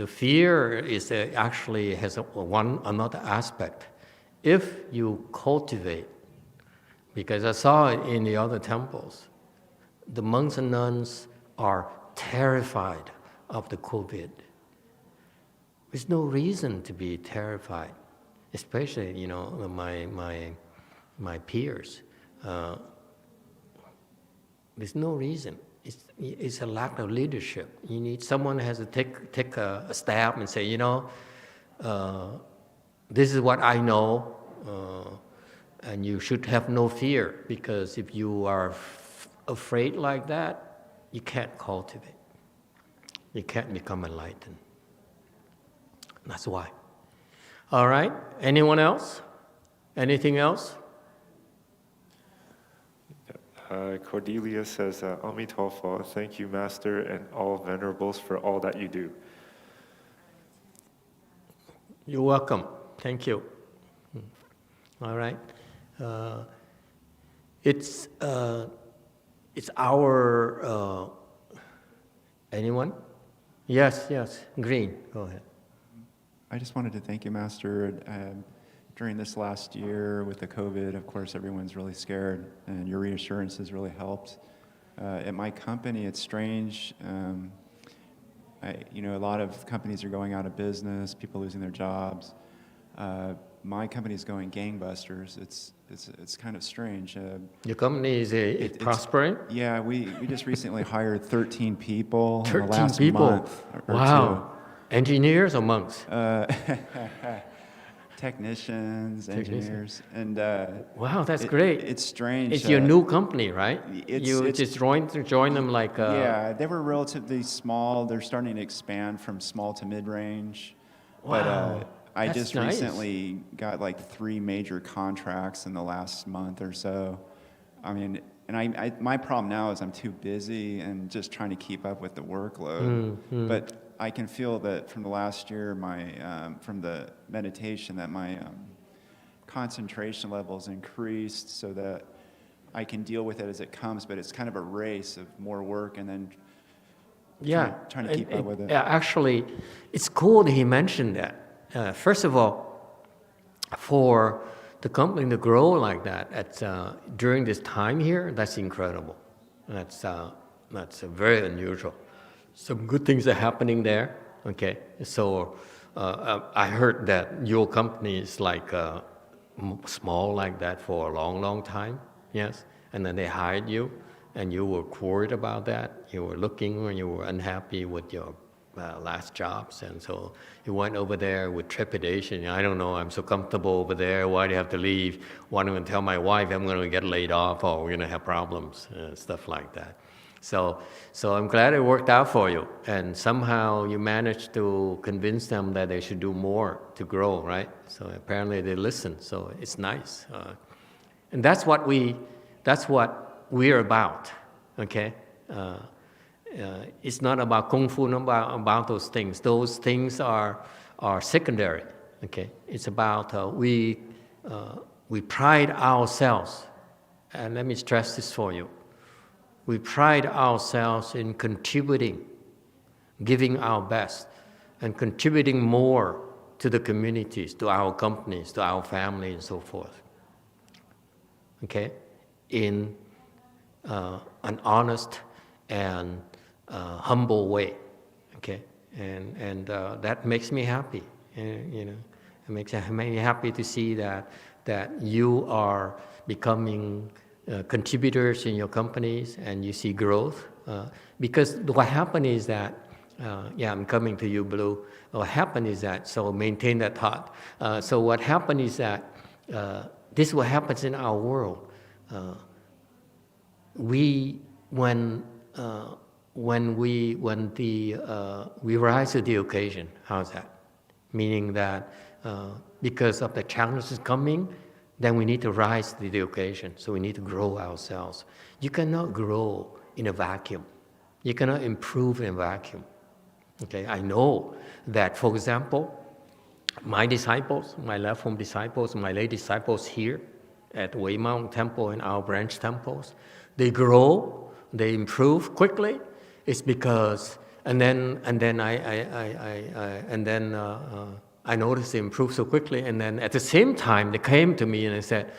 fear is actually has another aspect. If you cultivate, because I saw it in the other temples, the monks and nuns are terrified of the COVID. There's no reason to be terrified, especially my peers. There's no reason. It's a lack of leadership. You need someone who has to take a stab and say, this is what I know, and you should have no fear, because if you are afraid like that, you can't cultivate. You can't become enlightened. That's why. All right. Anyone else? Anything else? Cordelia says, Emitofuo, thank you, Master, and all venerables for all that you do. You're welcome. Thank you. All right. It's our... anyone? Yes. Green, go ahead. I just wanted to thank you, Master. During this last year with the COVID, of course, everyone's really scared, and your reassurance has really helped. At my company, it's strange. A lot of companies are going out of business, people losing their jobs. My company's going gangbusters. It's kind of strange. Your company is prospering? Yeah, we just recently hired 13 people in the 13 last people. month or Wow. Engineers or monks? two. Technicians, engineers, and Wow, that's great. It's strange. It's your new company, right? You it's- just join them like... Yeah, they were relatively small. They're starting to expand from small to mid-range. Wow, But I that's just nice. recently got like 3 major contracts in the last month or so. I mean, and my problem now is I'm too busy and just trying to keep up with the workload. But I can feel that from the last year, from the meditation, that my concentration levels increased so that I can deal with it as it comes. But it's kind of a race of more work and then trying to keep up with it. Yeah, actually, it's cool that he mentioned that. First of all, for the company to grow like that during this time here, that's incredible. That's very unusual. Some good things are happening there. Okay, so I heard that your company is like small like that for a long, long time. Yes, and then they hired you, and you were worried about that. You were looking when you were unhappy with your last jobs, and so you went over there with trepidation. I don't know, I'm so comfortable over there. Why do you have to leave? Why don't I tell my wife I'm going to get laid off, or we're going to have problems, stuff like that. So I'm glad it worked out for you, and somehow you managed to convince them that they should do more to grow, right? So apparently they listen. So it's nice, and that's what we're about. Okay, it's not about kung fu, not about those things. Those things are secondary. Okay, it's about we pride ourselves, and let me stress this for you. We pride ourselves in contributing, giving our best, and contributing more to the communities, to our companies, to our family, and so forth. Okay? In an honest and humble way. Okay? And that makes me happy. It makes me happy to see that you are becoming contributors in your companies, and you see growth. Because what happened is that, I'm coming to you, Blue. What happened is that, so maintain that thought. So what happened is that, this is what happens in our world. We rise to the occasion. How's that? Meaning that because of the challenges coming, then we need to rise to the occasion. So we need to grow ourselves. You cannot grow in a vacuum. You cannot improve in a vacuum. Okay, I know that, for example, my disciples, my left home disciples, my lay disciples here at Wei Mountain Temple and our branch temples, they grow, they improve quickly. It's because, and then I noticed they improved so quickly, and then at the same time, they came to me and they said,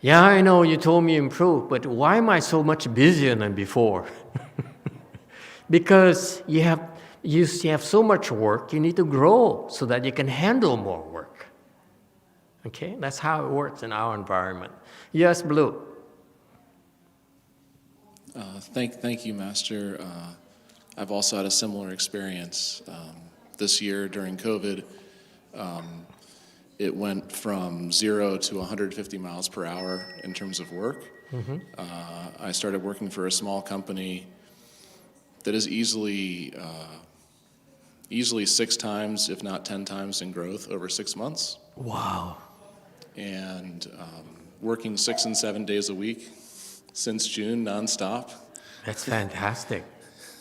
yeah, I know you told me improve, but why am I so much busier than before? Because you have so much work, you need to grow so that you can handle more work. Okay, that's how it works in our environment. Yes, Blue. Thank you, Master. I've also had a similar experience this year during COVID. It went from 0 to 150 miles per hour in terms of work. Mm-hmm. I started working for a small company that is easily 6 times, if not 10 times in growth over 6 months. Wow. And working 6 and 7 days a week since June, nonstop. That's fantastic.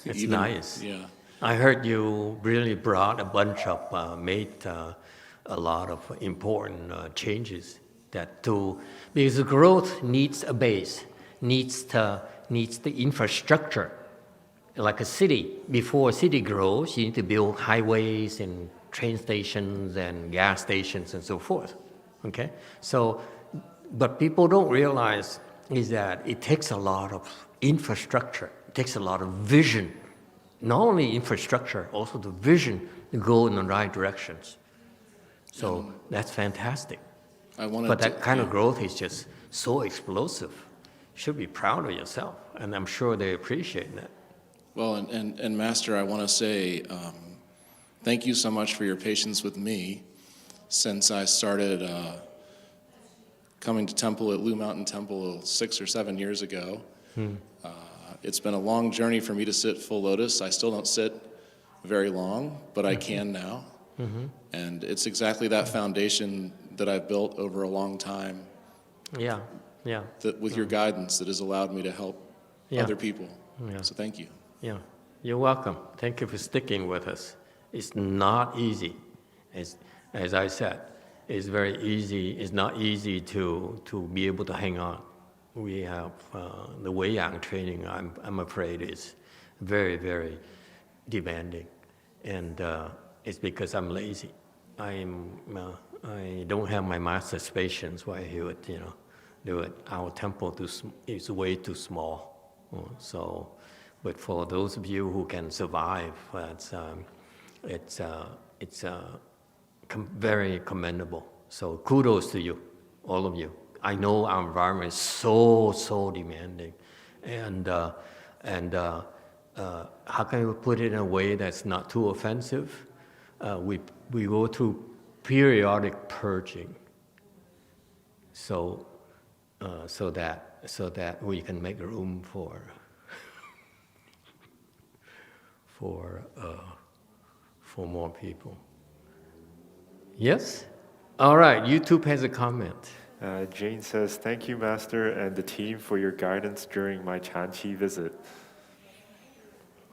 It's nice. Yeah. I heard you really brought a bunch of, made a lot of important changes because growth needs a base, needs the infrastructure. Like a city, before a city grows, you need to build highways and train stations and gas stations and so forth. Okay? So, but people don't realize is that it takes a lot of infrastructure. It takes a lot of vision. Not only infrastructure, also the vision to go in the right directions. So that's fantastic. But that kind of growth is just so explosive. You should be proud of yourself, and I'm sure they appreciate that. Well, and Master, I want to say thank you so much for your patience with me since I started coming to temple at Lu Mountain Temple 6 or 7 years ago. It's been a long journey for me to sit full lotus. I still don't sit very long, but I can now. And it's exactly that foundation that I've built over a long time. Yeah. That with your guidance that has allowed me to help other people. So thank you. Yeah, you're welcome. Thank you for sticking with us. It's not easy. As I said, it's very easy. It's not easy to be able to hang on. We have the Weiyang training, I'm afraid, is very, very demanding. And it's because I'm lazy. I don't have my master's patience why he would, do it. Our temple is way too small. But for those of you who can survive, it's very commendable. So kudos to you, all of you. I know our environment is so demanding, and how can we put it in a way that's not too offensive? We go through periodic purging, so that we can make room for more people. Yes? All right, YouTube has a comment. Jane says, thank you, Master, and the team for your guidance during my ChanQi visit.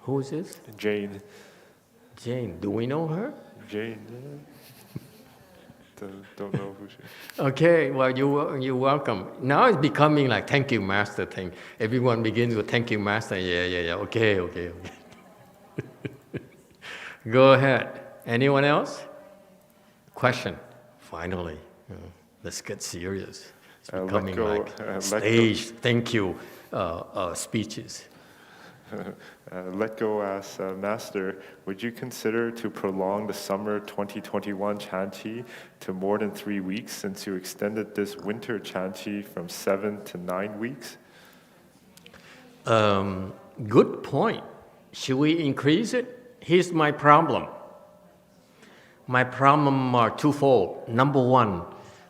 Who is this? Jane. Jane, do we know her? Jane, don't know who she is. Okay, well, you're welcome. Now it's becoming like thank you, Master thing. Everyone begins with thank you, Master. Yeah. Okay. Go ahead. Anyone else? Question. Finally, let's get serious. It's becoming stage thank you speeches. Let Go asks, Master, would you consider to prolong the summer 2021 ChanQi to more than 3 weeks since you extended this winter ChanQi from 7 to 9 weeks? Good point. Should we increase it? Here's my problem. My problem are twofold. Number one,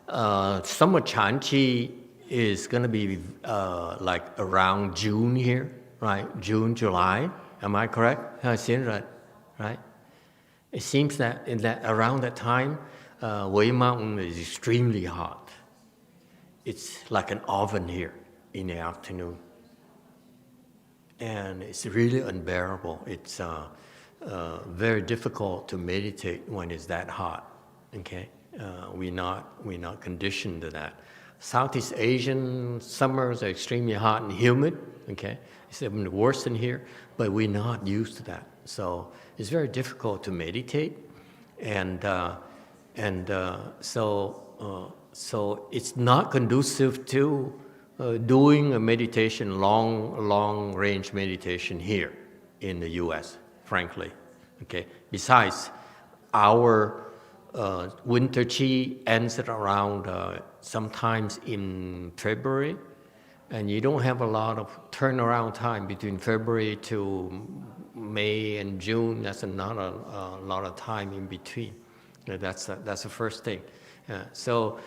summer ChanQi is going to be like around June here, right? June, July. Am I correct? Right? It seems that around that time, Wei Mountain is extremely hot. It's like an oven here in the afternoon. And it's really unbearable. It's very difficult to meditate when it's that hot. Okay, we're not conditioned to that. Southeast Asian summers are extremely hot and humid. Okay, it's even worse than here, but we're not used to that. So it's very difficult to meditate, so it's not conducive to doing a meditation, long range meditation here in the U.S. Frankly, okay. Besides, our winter chi ends at around sometimes in February, and you don't have a lot of turnaround time between February to May and June. That's not a lot of time in between. That's the first thing. So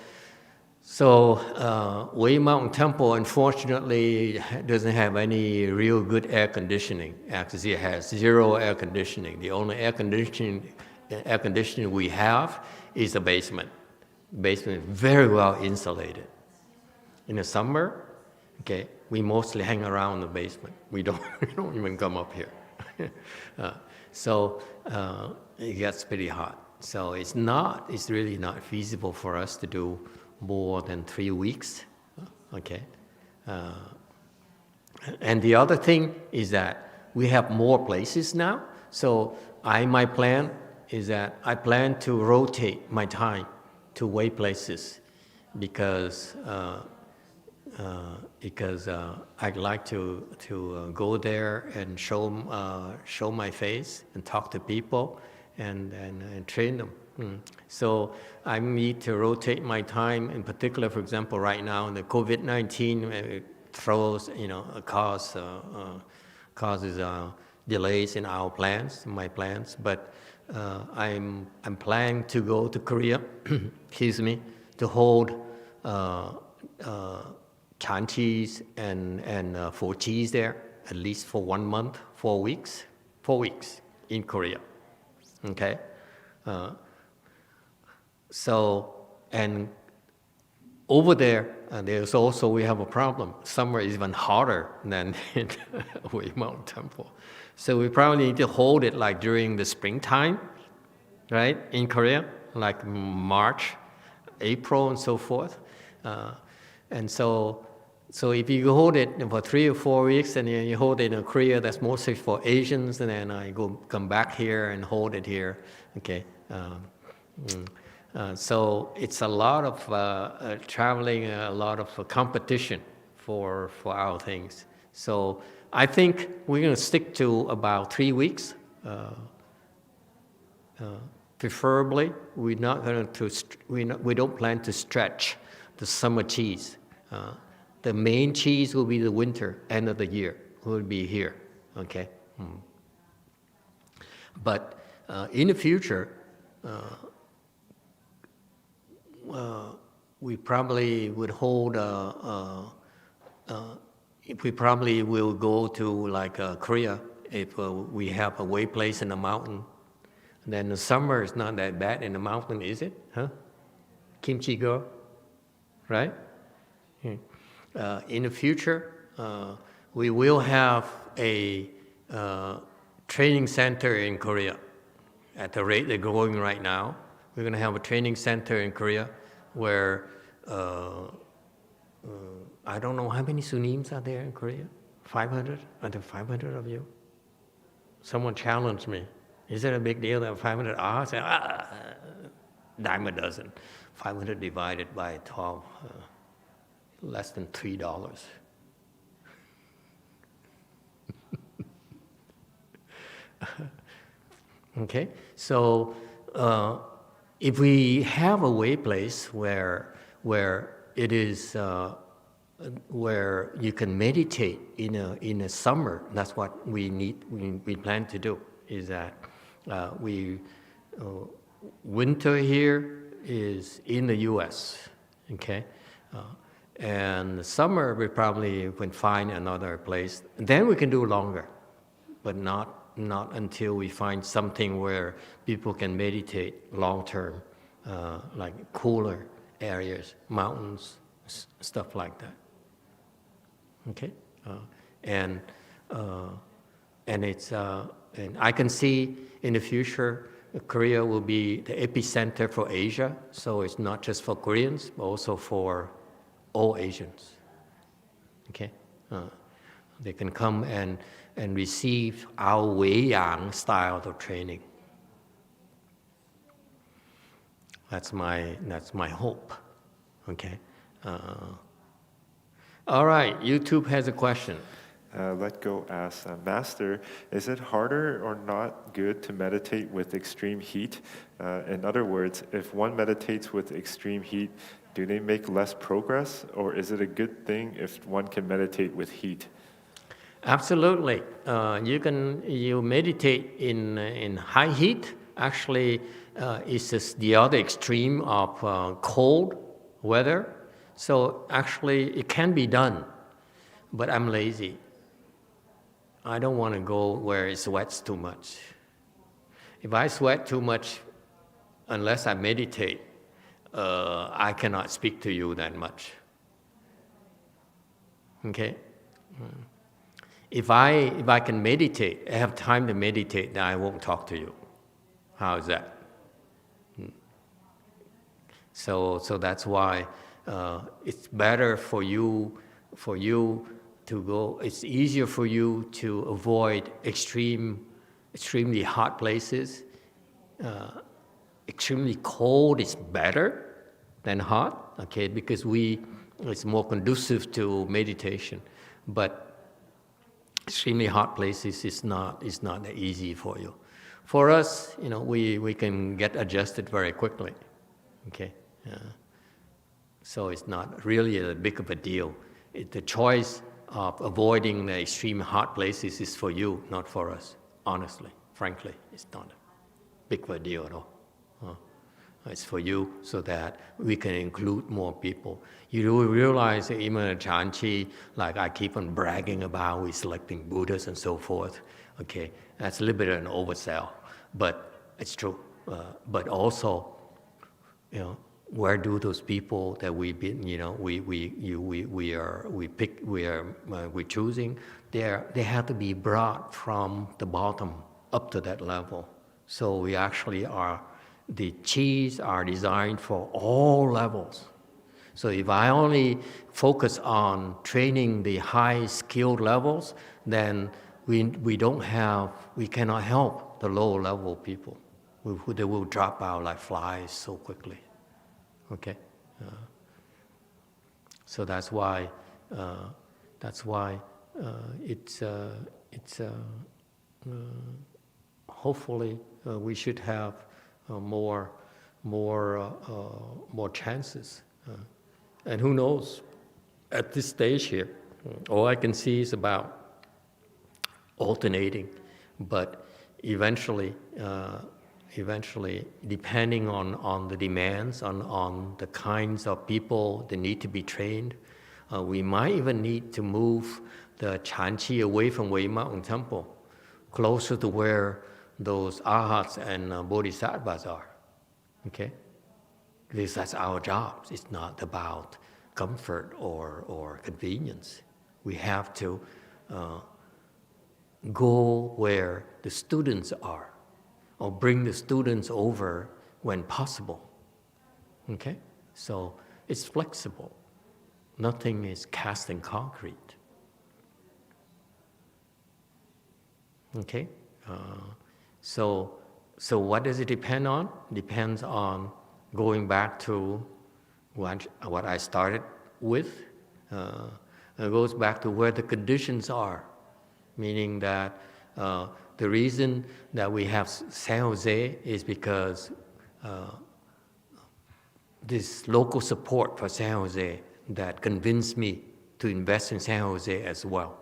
Wei Mountain Temple, unfortunately, doesn't have any real good air conditioning. Actually, it has zero air conditioning. The only air conditioning we have is the basement. Basement is very well insulated. In the summer, okay, we mostly hang around the basement. We don't even come up here. So it gets pretty hot. So it's really not feasible for us to do more than 3 weeks, okay? And the other thing is that we have more places now. So my plan is that I plan to rotate my time to way places because because I'd like to go there and show my face and talk to people and train them. So I need to rotate my time. In particular, for example, right now the COVID-19 throws, causes delays in our plans, my plans. But I'm planning to go to Korea, excuse me, to hold ChanQis and Fuqis there, at least for 1 month, 4 weeks in Korea. Okay. So, and over there, there's also, we have a problem. Summer is even hotter than in Hui Mountain Temple. So we probably need to hold it like during the springtime, right, in Korea, like March, April, and so forth. And so if you hold it for 3 or 4 weeks, and you hold it in Korea, that's mostly for Asians, and then I come back here and hold it here, okay. So it's a lot of traveling, a lot of competition for our things. So I think we're going to stick to about 3 weeks. Preferably, we're not going to. We don't plan to stretch the summer cheese. The main cheese will be the winter, end of the year. Will be here, okay. But in the future. We probably would hold. We probably will go to like Korea if we have a way place in the mountain. Then the summer is not that bad in the mountain, is it? Huh? Kimchi girl, right? In the future, we will have a training center in Korea. At the rate they're growing right now, we're going to have a training center in Korea where I don't know how many Sunims are there in Korea. 500? Are there 500 of you? Someone challenged me. Is it a big deal that 500 are? I said, dime a dozen. 500 divided by 12, less than $3. Okay, so if we have a way place where it is where you can meditate in a summer, that's what we plan to do. Is that winter here is in the U.S. Okay, and the summer we probably can find another place. Then we can do longer, but not until we find something where people can meditate long term, like cooler areas, mountains, stuff like that. Okay, and it's and I can see in the future Korea will be the epicenter for Asia. So it's not just for Koreans, but also for all Asians. Okay, they can come and receive our Wei-Yang style of training. That's my hope. Okay. All right. YouTube has a question. Let Go asks, Master, is it harder or not good to meditate with extreme heat? In other words, if one meditates with extreme heat, do they make less progress, or is it a good thing if one can meditate with heat? Absolutely. You meditate in high heat. Actually, it's just the other extreme of cold weather. So actually, it can be done, but I'm lazy. I don't want to go where it sweats too much. If I sweat too much, unless I meditate, I cannot speak to you that much. Okay? If I can meditate, I have time to meditate, then I won't talk to you. How is that? So that's why it's better for you to go. It's easier for you to avoid extremely hot places. Extremely cold is better than hot. Okay, because we it's more conducive to meditation. But extremely hot places is not that easy for you. For us, we can get adjusted very quickly. Okay, so it's not really a big of a deal. The choice of avoiding the extreme hot places is for you, not for us. Honestly, frankly, it's not a big of a deal at all. It's for you so that we can include more people. You do realize that even in ChanQi, like I keep on bragging about, we're selecting Buddhas and so forth. Okay, that's a little bit of an oversell, but it's true. But also, where do those people that we're choosing? They have to be brought from the bottom up to that level. So we actually the Qis are designed for all levels. So if I only focus on training the high skilled levels, then we cannot help the low level people. They will drop out like flies so quickly. Okay, so that's why it's hopefully we should have more chances, and who knows? At this stage here, all I can see is about alternating, but eventually, depending on the demands, on the kinds of people that need to be trained, we might even need to move the ChanQi away from Wei Mountain Temple, closer to where those Arhats and Bodhisattvas are, okay? Because that's our job. It's not about comfort or convenience. We have to go where the students are, or bring the students over when possible, okay? So it's flexible. Nothing is cast in concrete, okay? So what does it depend on? Depends on going back to what I started with. It goes back to where the conditions are, meaning that the reason that we have San Jose is because this local support for San Jose that convinced me to invest in San Jose as well.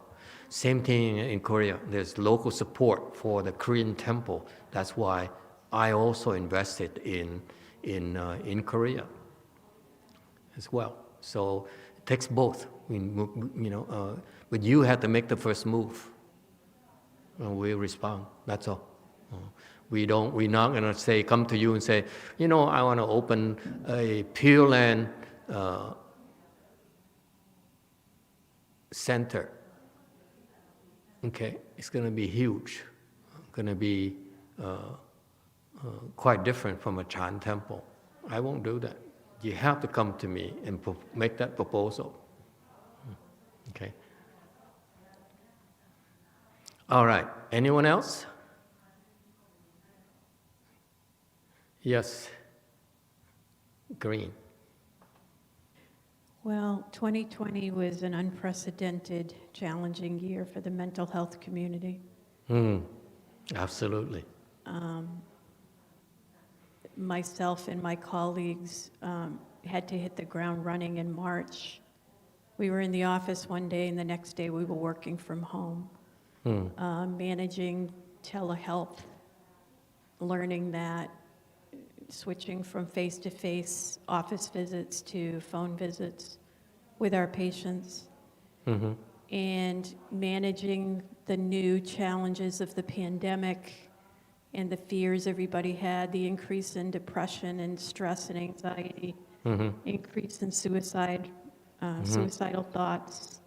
Same thing in Korea. There's local support for the Korean temple. That's why I also invested in Korea as well. So it takes both. But you have to make the first move. And we respond. That's all. We're not going to say, come to you and say, I want to open a Pure Land center. Okay, it's going to be huge. Going to be quite different from a Chan temple. I won't do that. You have to come to me and make that proposal. Okay. All right. Anyone else? Yes. Green. Well, 2020 was an unprecedented, challenging year for the mental health community. Absolutely. Myself and my colleagues had to hit the ground running in March. We were in the office one day, and the next day we were working from home, managing telehealth, learning that, switching from face-to-face office visits to phone visits with our patients, and managing the new challenges of the pandemic and the fears everybody had, the increase in depression and stress and anxiety, increase in suicidal thoughts,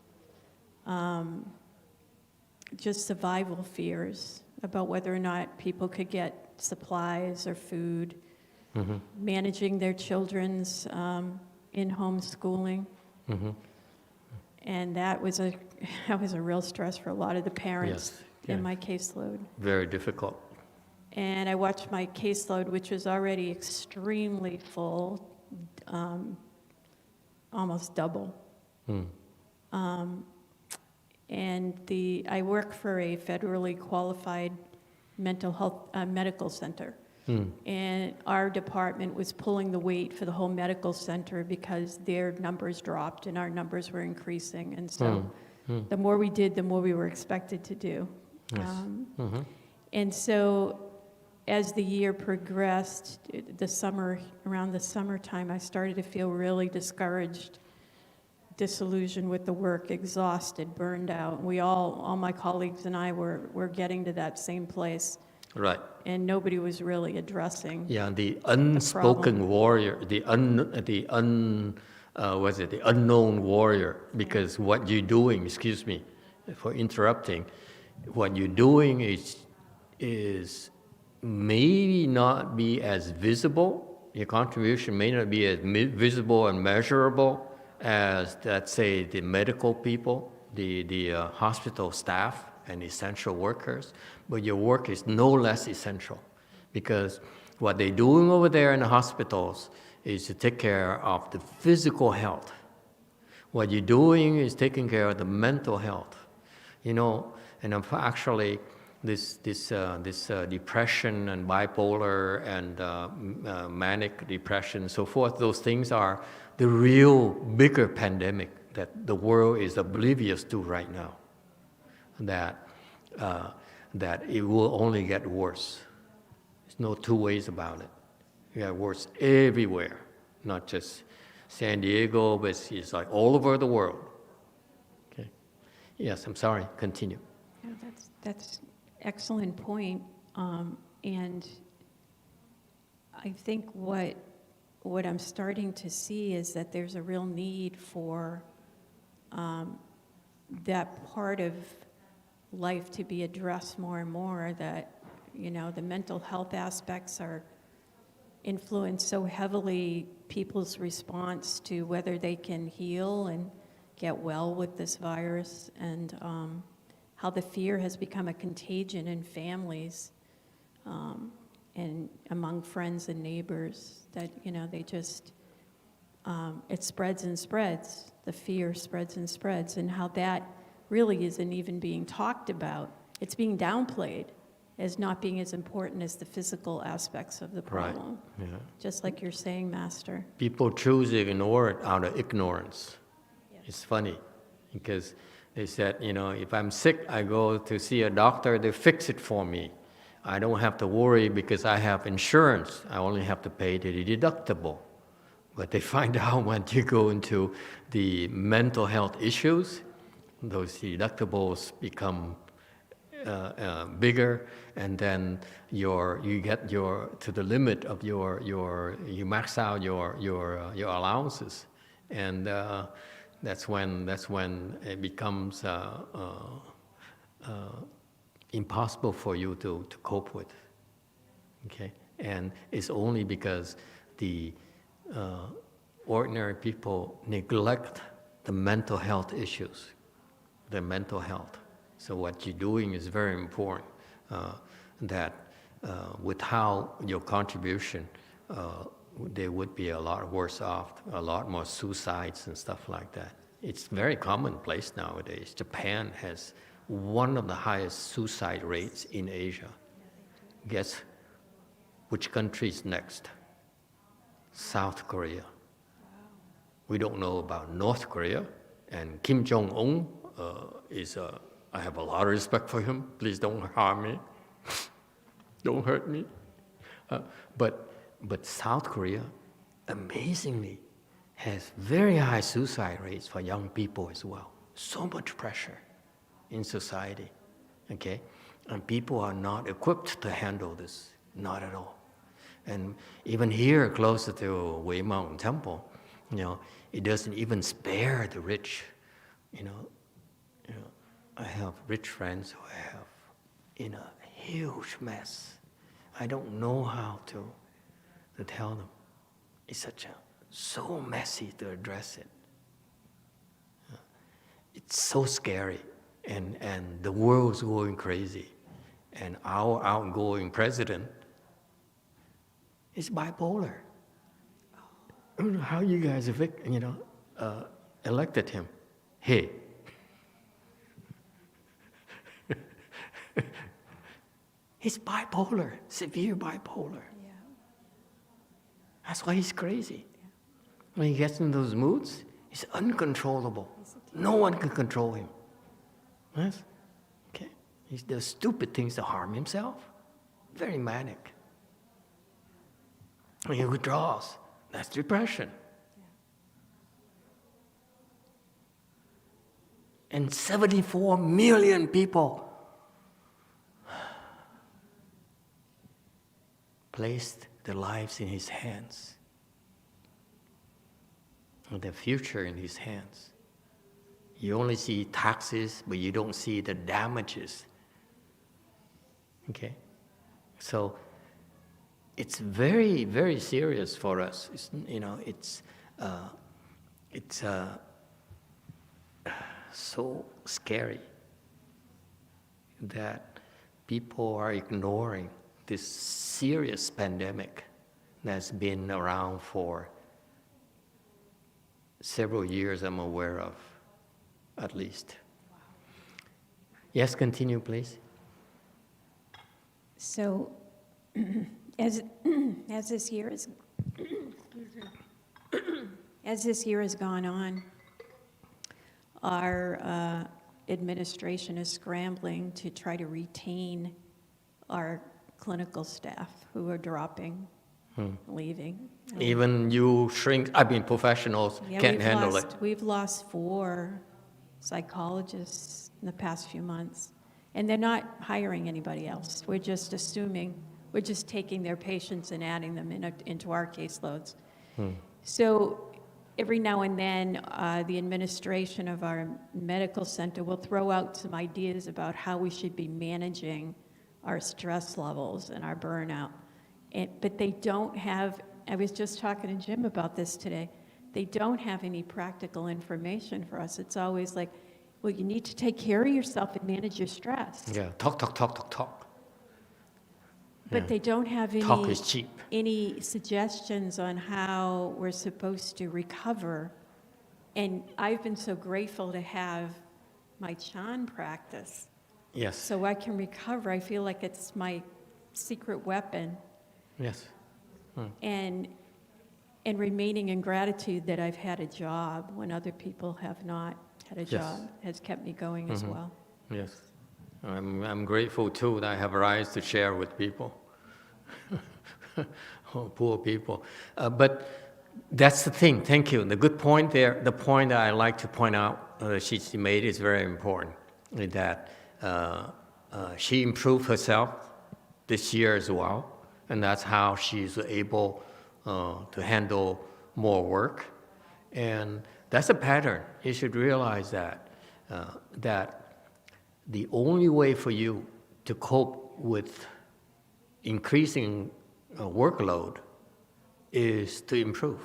just survival fears about whether or not people could get supplies or food, managing their children's in-home schooling. And that was a real stress for a lot of the parents in my caseload. Very difficult. And I watched my caseload, which was already extremely full, almost double. And I work for a federally qualified mental health medical center. And our department was pulling the weight for the whole medical center because their numbers dropped and our numbers were increasing. And so the more we did, the more we were expected to do. Yes. And so as the year progressed, around the summertime, I started to feel really discouraged, disillusioned with the work, exhausted, burned out. All my colleagues and I were getting to that same place. Right. And nobody was really addressing. Yeah, the unspoken warrior, the unknown warrior, because what you're doing, excuse me for interrupting, what you're doing is maybe not be as visible, your contribution may not be as visible and measurable as, let's say, the medical people, the hospital staff and essential workers, but your work is no less essential, because what they're doing over there in the hospitals is to take care of the physical health. What you're doing is taking care of the mental health. And actually, this depression and bipolar and manic depression and so forth, those things are the real bigger pandemic that the world is oblivious to right now. That it will only get worse. There's no two ways about it. It got worse everywhere, not just San Diego, but it's like all over the world. Okay. Yes, I'm sorry. Continue. Yeah, that's excellent point. And I think what I'm starting to see is that there's a real need for that part of life to be addressed more and more, that the mental health aspects are influenced so heavily, people's response to whether they can heal and get well with this virus, and how the fear has become a contagion in families and among friends and neighbors, that they just it spreads and spreads, the fear spreads and spreads, and how that really isn't even being talked about. It's being downplayed as not being as important as the physical aspects of the problem. Right. Yeah. Just like you're saying, Master. People choose to ignore it out of ignorance. Yes. It's funny, because they said, if I'm sick, I go to see a doctor, they fix it for me. I don't have to worry because I have insurance. I only have to pay the deductible. But they find out when you go into the mental health issues, those deductibles become bigger, and then you get to the limit of you max out your allowances, and that's when it becomes impossible for you to cope with. Okay, and it's only because the ordinary people neglect the mental health issues. The mental health. So what you're doing is very important, that without your contribution, they would be a lot worse off, a lot more suicides and stuff like that. It's very commonplace nowadays. Japan has one of the highest suicide rates in Asia. Guess which country is next? South Korea. We don't know about North Korea, and Kim Jong-un I have a lot of respect for him. Please don't harm me. Don't hurt me. But South Korea, amazingly, has very high suicide rates for young people as well. So much pressure in society, okay? And people are not equipped to handle this, not at all. And even here, closer to Wei Mountain Temple, it doesn't even spare the rich, I have rich friends who have in a huge mess. I don't know how to tell them. It's so messy to address it. It's so scary, and the world's going crazy, and our outgoing president is bipolar. I don't know how you guys elected him. Hey, he's bipolar, severe bipolar. Yeah. That's why he's crazy. When he gets in those moods, he's uncontrollable. No one can control him. Yes? Okay. He does stupid things to harm himself. Very manic. When he withdraws, that's depression. And 74 million people placed their lives in his hands, and their future in his hands. You only see taxes, but you don't see the damages. Okay? So it's very, very serious for us. It's so scary that people are ignoring this serious pandemic that's been around for several years, I'm aware of, at least. Yes, continue, please. So, as this year is, as this year has gone on, our administration is scrambling to try to retain our clinical staff who are dropping, leaving. Even you professionals can't handle it. We've lost 4 psychologists in the past few months, and they're not hiring anybody else. We're just taking their patients and adding them into our caseloads. So every now and then, the administration of our medical center will throw out some ideas about how we should be managing our stress levels and our burnout. But they don't have, I was just talking to Jim about this today, they don't have any practical information for us. It's always like, well, you need to take care of yourself and manage your stress. Yeah, talk. But Yeah. they don't have Talk is cheap. any suggestions on how we're supposed to recover. And I've been so grateful to have my Chan practice Yes, so I can recover. I feel like it's my secret weapon. yes. And remaining in gratitude that I've had a job when other people have not had a Yes. job has kept me going as well. Yes, I'm grateful too that I have rights to share with people, poor people. But that's the thing. Thank you. The good point there. The point that I like to point out she made is very important. That she improved herself this year as well, and that's how she's able to handle more work, and that's a pattern. You should realize that the only way for you to cope with increasing workload is to improve.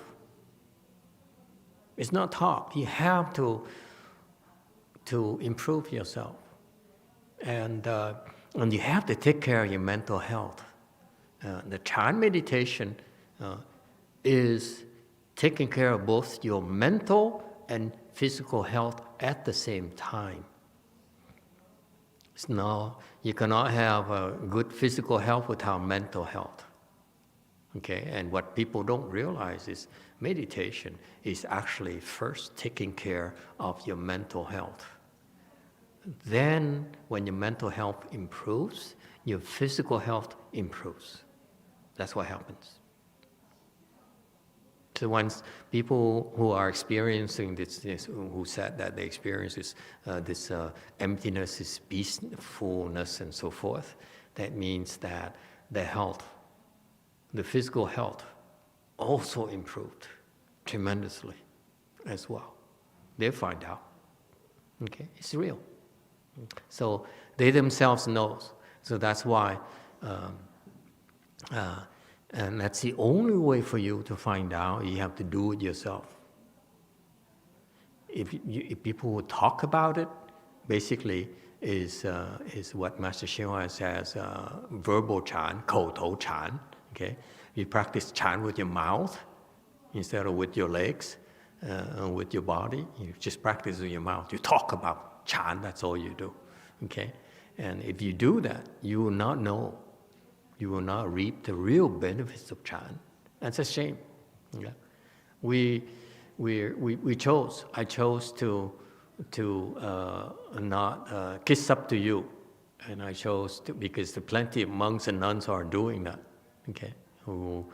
It's not talk. You have to improve yourself, and you have to take care of your mental health. The Chan meditation is taking care of both your mental and physical health at the same time. You cannot have a good physical health without mental health. Okay, and what people don't realize is meditation is actually first taking care of your mental health. Then, when your mental health improves, your physical health improves. That's what happens. So once people who are experiencing this who said that they experience this emptiness, this peacefulness, and so forth, that means that their health, the physical health, also improved tremendously as well. They find out. Okay, it's real. So they themselves know. So that's why. And that's the only way for you to find out. You have to do it yourself. If people would talk about it, basically is what Master Xuan Hua says, verbal Chan, 口头 Chan. Okay, you practice Chan with your mouth instead of with your legs. with your body. You just practice with your mouth. You talk about Chan, that's all you do, okay? And if you do that, you will not know, you will not reap the real benefits of Chan. That's a shame. Yeah? I chose to not kiss up to you, and I chose to, because there are plenty of monks and nuns who are doing that, okay? Who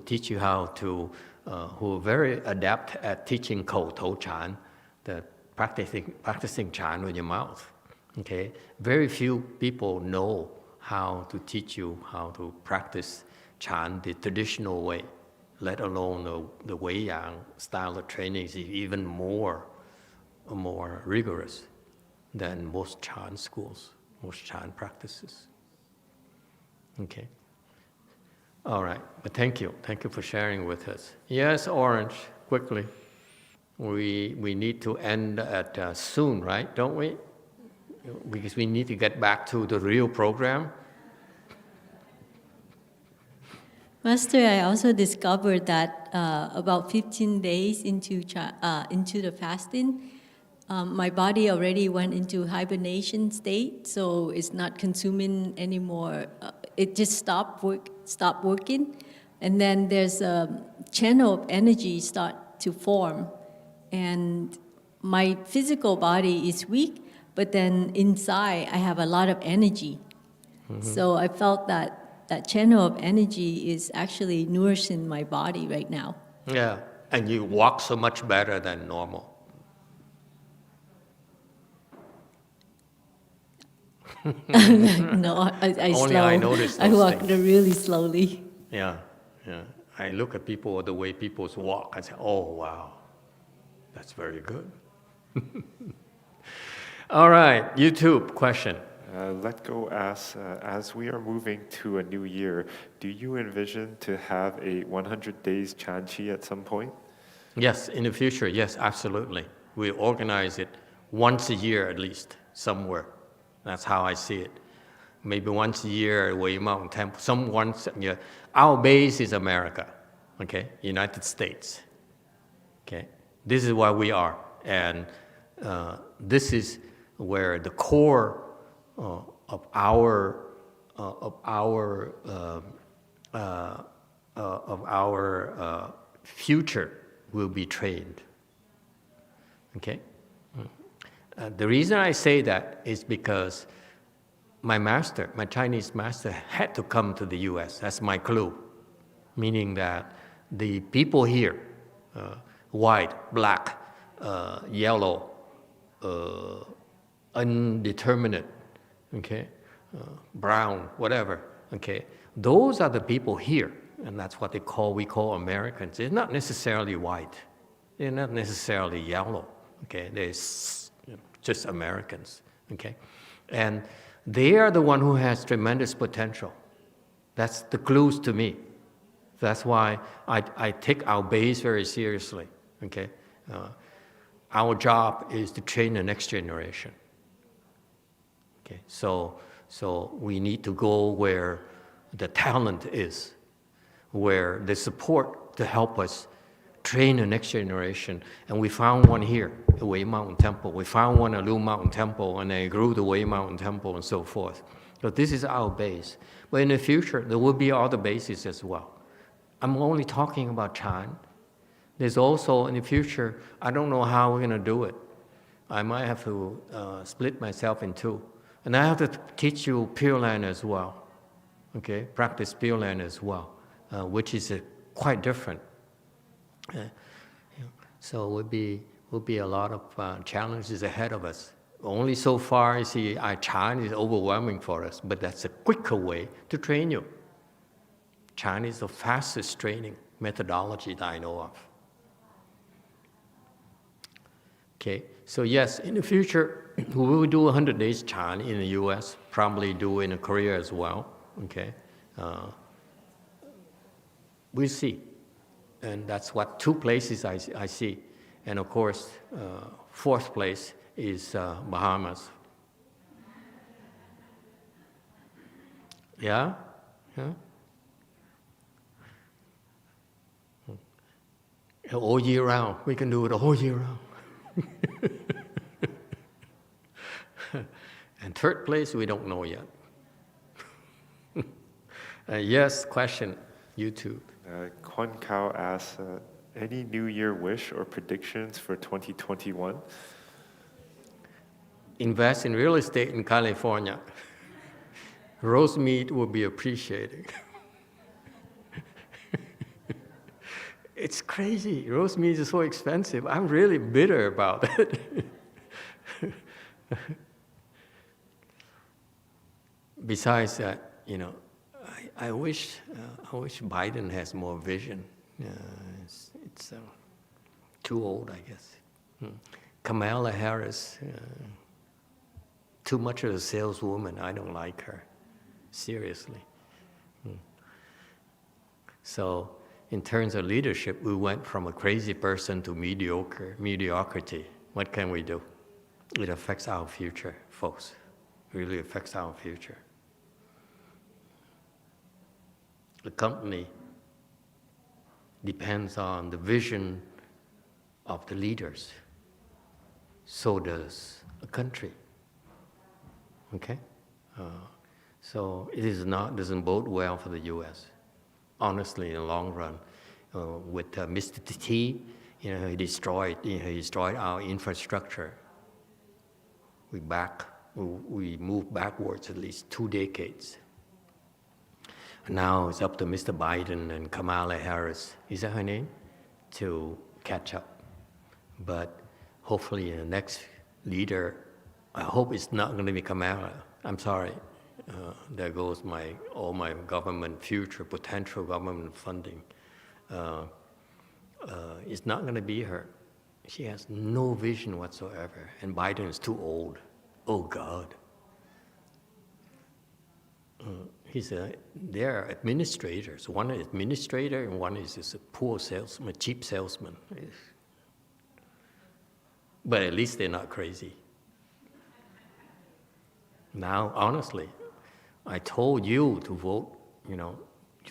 teach you how to, who are very adept at teaching Kou Chan, the practicing Chan with your mouth. Okay, very few people know how to teach you how to practice Chan the traditional way, let alone the Wei Yang style of training is even more rigorous than most Chan schools, most Chan practices. Okay. All right, but thank you for sharing with us. Yes, Orange, quickly. We need to end at soon, right? Don't we? Because we need to get back to the real program. Master, I also discovered that about 15 days into the fasting, my body already went into hibernation state, so it's not consuming anymore. It just stopped working, and then there's a channel of energy start to form, and my physical body is weak, but then inside I have a lot of energy. Mm-hmm. So I felt that channel of energy is actually nourishing my body right now. Yeah, and you walk so much better than normal. No, I noticed I those walk things. really slowly. Yeah. I look at people, the way people walk, I say, oh, wow, that's very good. All right, YouTube question. Let Go asks, as we are moving to a new year, do you envision to have a 100 days ChanQi at some point? Yes, in the future, yes, absolutely. We organize it once a year at least, somewhere. That's how I see it. Maybe once a year at Wei Mountain Temple, yeah. Our base is America, okay, United States, okay. This is where we are, and this is where the core of our future will be trained. Okay. The reason I say that is because my Chinese master, had to come to the U.S. That's my clue, meaning that the people here, white, black, yellow, undeterminate, okay, brown, whatever, okay, those are the people here, and that's what we call Americans. They're not necessarily white, they're not necessarily yellow, okay, they're just Americans, okay, and they are the one who has tremendous potential. That's the clues to me. That's why I take our base very seriously, okay. Our job is to train the next generation. Okay, so we need to go where the talent is, where the support to help us train the next generation. And we found one here at Wei Mountain Temple. We found one at Lu Mountain Temple, and they grew the Wei Mountain Temple and so forth. So this is our base. But in the future, there will be other bases as well. I'm only talking about Chan. There's also, in the future, I don't know how we're going to do it. I might have to split myself in two. And I have to teach you Pure Land as well, okay? Practice Pure Land as well, which is quite different. So will be a lot of challenges ahead of us. Only so far, you see, Chan is overwhelming for us, but that's a quicker way to train you. Chan is the fastest training methodology that I know of. Okay, so yes, in the future, we will do 100 days Chan in the US, probably do in Korea as well, okay? We'll see. And that's what two places I see. And of course, fourth place is Bahamas. Yeah? all year round. We can do it all year round. And third place, we don't know yet. Yes, question, YouTube. Qun Kao asks, any New Year wish or predictions for 2021? Invest in real estate in California. Rosemead will be appreciated. It's crazy. Rosemead is so expensive. I'm really bitter about it. Besides that, you know, I wish Biden has more vision. It's too old, I guess. Kamala Harris, too much of a saleswoman. I don't like her, seriously. So, in terms of leadership, we went from a crazy person to mediocrity. What can we do? It affects our future, folks. It really affects our future. The company depends on the vision of the leaders. So does a country. Okay? So it doesn't bode well for the U.S. Honestly, in the long run, with Mr. T, he destroyed our infrastructure. We moved backwards at least 2 decades. Now it's up to Mr. Biden and Kamala Harris, is that her name, to catch up. But hopefully the next leader, I hope it's not going to be Kamala. I'm sorry. There goes all my government, future potential government funding. It's not going to be her. She has no vision whatsoever, and Biden is too old. Oh God. They're administrators. One is administrator, and one is just a poor salesman, a cheap salesman. But at least they're not crazy. Now, honestly, I told you to vote,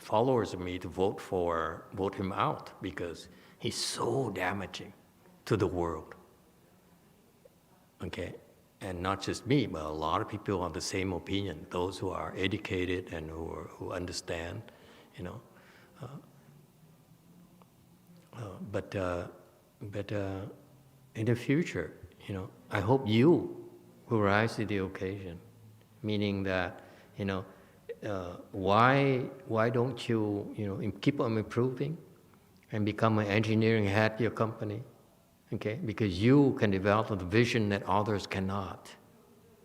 followers of me to vote him out because he's so damaging to the world. Okay? And not just me, but a lot of people are the same opinion, those who are educated and who understand, But in the future, I hope you will rise to the occasion, meaning that, why don't you, keep on improving and become an engineering head of your company? Okay, because you can develop the vision that others cannot.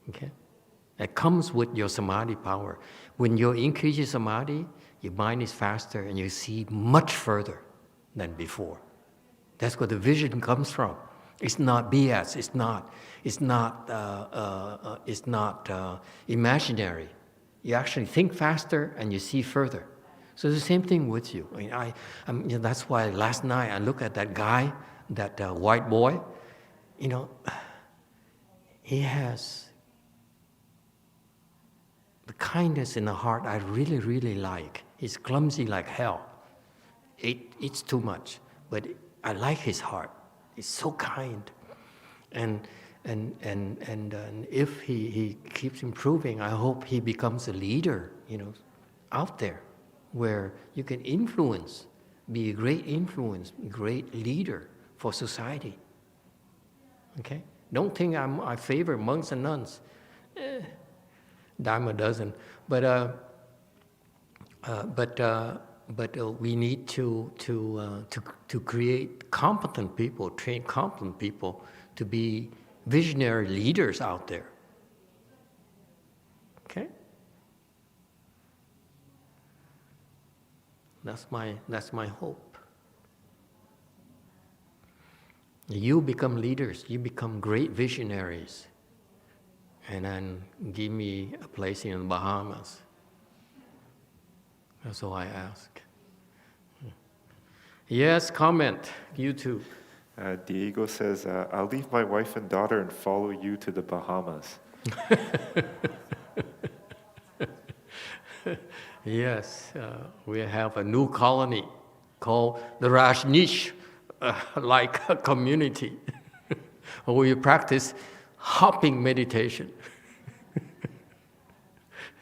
Okay, that comes with your samadhi power. When you increase your samadhi, your mind is faster and you see much further than before. That's where the vision comes from. It's not BS. It's not imaginary. You actually think faster and you see further. So the same thing with you. That's why last night I looked at that guy. That white boy, he has the kindness in the heart I really, really like. He's clumsy like hell. It's too much, but I like his heart. He's so kind, and if he keeps improving, I hope he becomes a leader, out there, where you can influence, be a great influence, great leader for society. Okay? Don't think I favor monks and nuns. Dharma doesn't. But we need to create competent people, train competent people to be visionary leaders out there. Okay? That's my hope. You become leaders, you become great visionaries, and then give me a place in the Bahamas. That's all I ask. Yes, comment, YouTube. Diego says, I'll leave my wife and daughter and follow you to the Bahamas. Yes, we have a new colony called the Rajneesh like a community. We practice hopping meditation.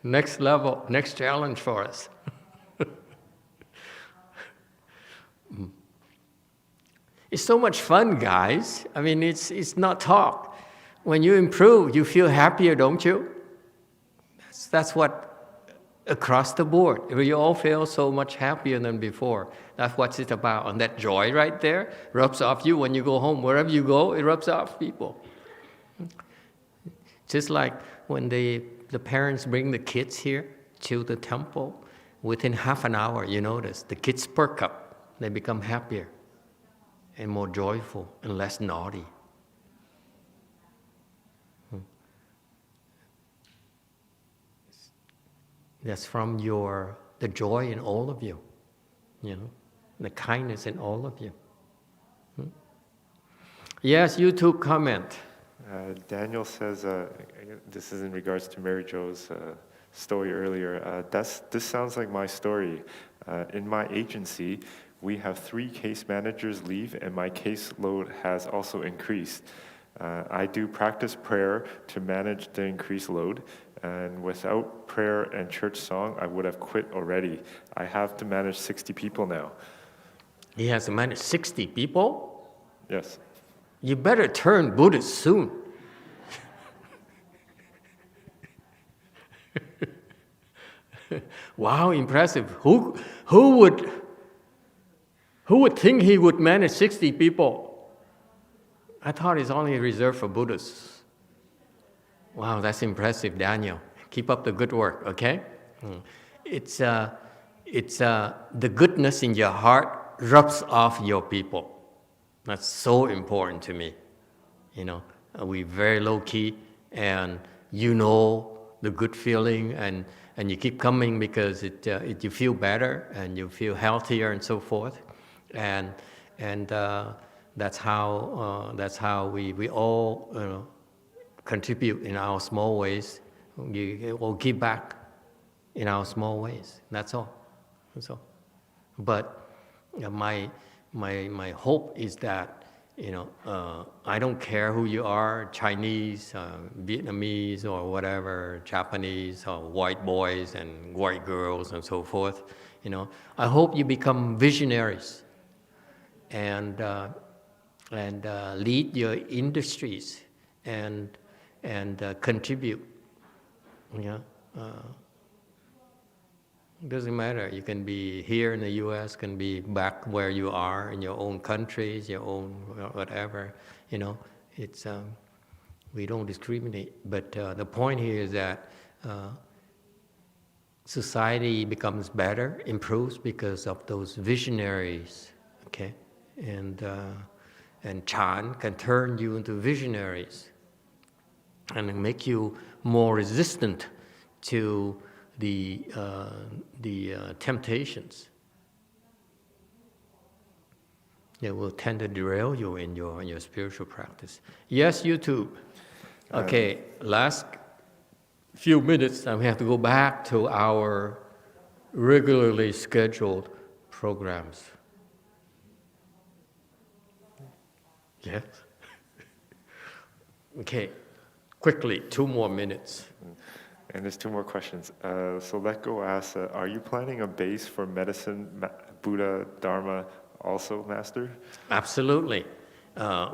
Next level, next challenge for us. It's so much fun, guys. I mean, it's not talk. When you improve, you feel happier, don't you? That's what across the board. We all feel so much happier than before. That's what it's about. And that joy right there rubs off you when you go home. Wherever you go, it rubs off people. Just like when the parents bring the kids here to the temple, within half an hour, you notice, the kids perk up. They become happier and more joyful and less naughty. That's from the joy in all of you, the kindness in all of you. Yes, YouTube comment. Daniel says, this is in regards to Mary Jo's story earlier. This sounds like my story. In my agency, we have 3 case managers leave, and my caseload has also increased. I do practice prayer to manage the increased load, and without prayer and church song, I would have quit already. I have to manage 60 people now. He has to manage 60 people? Yes. You better turn Buddhist soon. Wow, impressive. Who would think he would manage 60 people? I thought it's only reserved for Buddhists. Wow, that's impressive, Daniel. Keep up the good work, okay? It's the goodness in your heart rubs off your people. That's so important to me. We're very low key, and the good feeling, and you keep coming because you feel better and you feel healthier and so forth, and that's how we all contribute in our small ways. We will give back in our small ways. That's all. But my hope is that I don't care who you are, Chinese, Vietnamese, or whatever, Japanese, or white boys and white girls and so forth. I hope you become visionaries and lead your industries and contribute. It doesn't matter. You can be here in the U.S., can be back where you are in your own countries, your own whatever. It's we don't discriminate. But the point here is that society becomes better, improves because of those visionaries. Okay, and Chan can turn you into visionaries and make you more resistant to the temptations. It will tend to derail you in your spiritual practice. Yes, YouTube. Okay, last few minutes, and we have to go back to our regularly scheduled programs. Yes? Okay, quickly, 2 more minutes. And there's 2 more questions. So Let Go asks, are you planning a base for Medicine Buddha Dharma also, Master? Absolutely.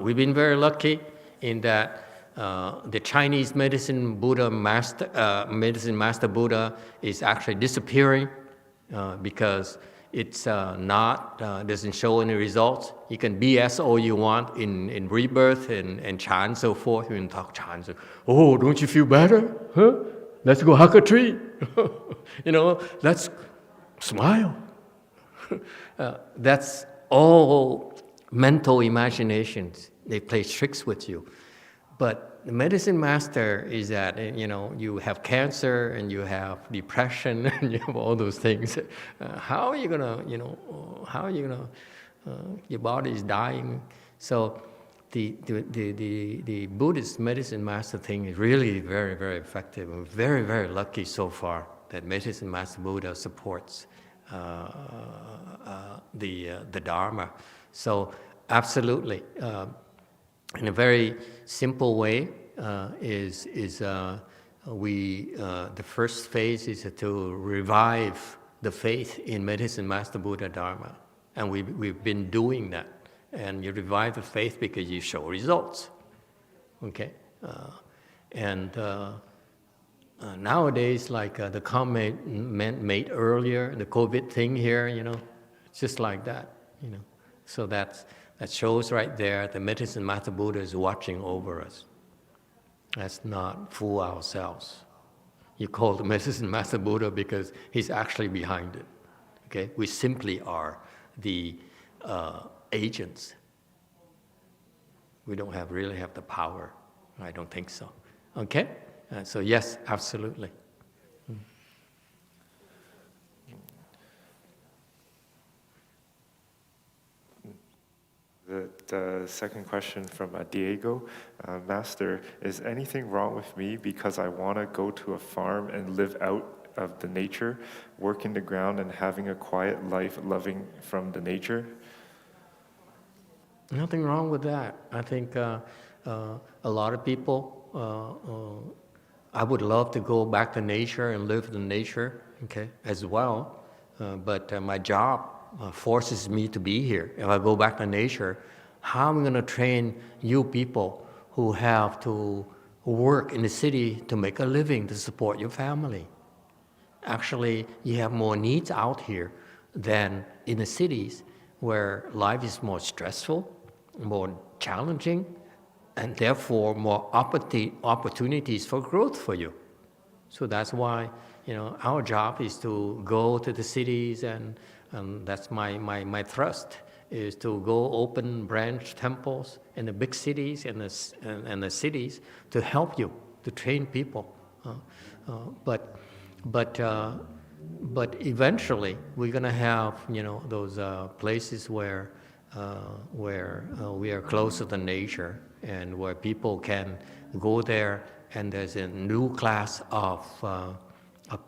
We've been very lucky in that the Chinese Medicine Buddha Master, Medicine Master Buddha is actually disappearing because it's doesn't show any results. You can BS all you want in rebirth and Chan so forth. You can talk Chan. So, oh, don't you feel better? Huh? Let's go hug a tree. Let's smile. That's all mental imaginations. They play tricks with you. But the Medicine Master is that, you have cancer and you have depression and you have all those things. How are you gonna, your body is dying. So the Buddhist Medicine Master thing is really very, very effective. We're very, very lucky so far that Medicine Master Buddha supports the Dharma. So absolutely. In a very simple way, the first phase is to revive the faith in Medicine Master Buddha Dharma, and we've been doing that. And you revive the faith because you show results. Okay, nowadays, like the comment made earlier, the COVID thing here, it's just like that, So that shows right there the Medicine Master Buddha is watching over us. Let's not fool ourselves. You call the Medicine Master Buddha because he's actually behind it. Okay, we simply are the agents. We don't really have the power. I don't think so. Okay, so yes, absolutely. The second question from Diego. Master, is anything wrong with me because I want to go to a farm and live out of the nature, working the ground and having a quiet life, loving from the nature? Nothing wrong with that. I think a lot of people, I would love to go back to nature and live in nature, okay, as well. But my job forces me to be here. If I go back to nature, how am I going to train you people who have to work in the city to make a living to support your family? Actually, you have more needs out here than in the cities where life is more stressful, more challenging, and therefore more opportunities for growth for you. So that's why our job is to go to the cities, and that's my thrust, is to go open branch temples in the big cities and the cities to help you, to train people. But eventually we're going to have those places where we are closer to nature and where people can go there, and there's a new class of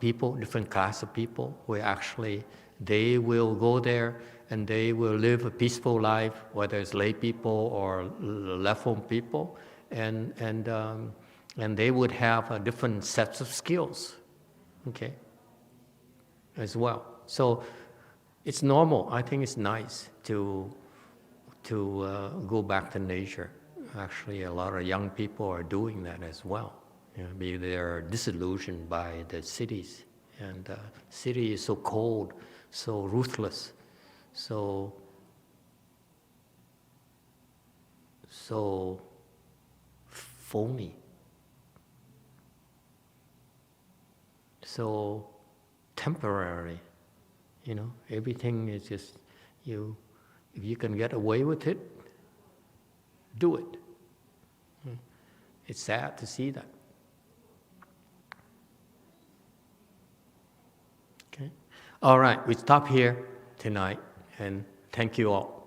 people, different class of people, where actually they will go there and they will live a peaceful life, whether it's lay people or left home people, and they would have different sets of skills, okay, as well. So it's normal. I think it's nice to go back to nature. Actually, a lot of young people are doing that as well. Maybe they're disillusioned by the cities, and the city is so cold, so ruthless, so phony, so temporary. Everything is just you. If you can get away with it, do it. It's sad to see that. Okay. All right, we stop here tonight, and thank you all.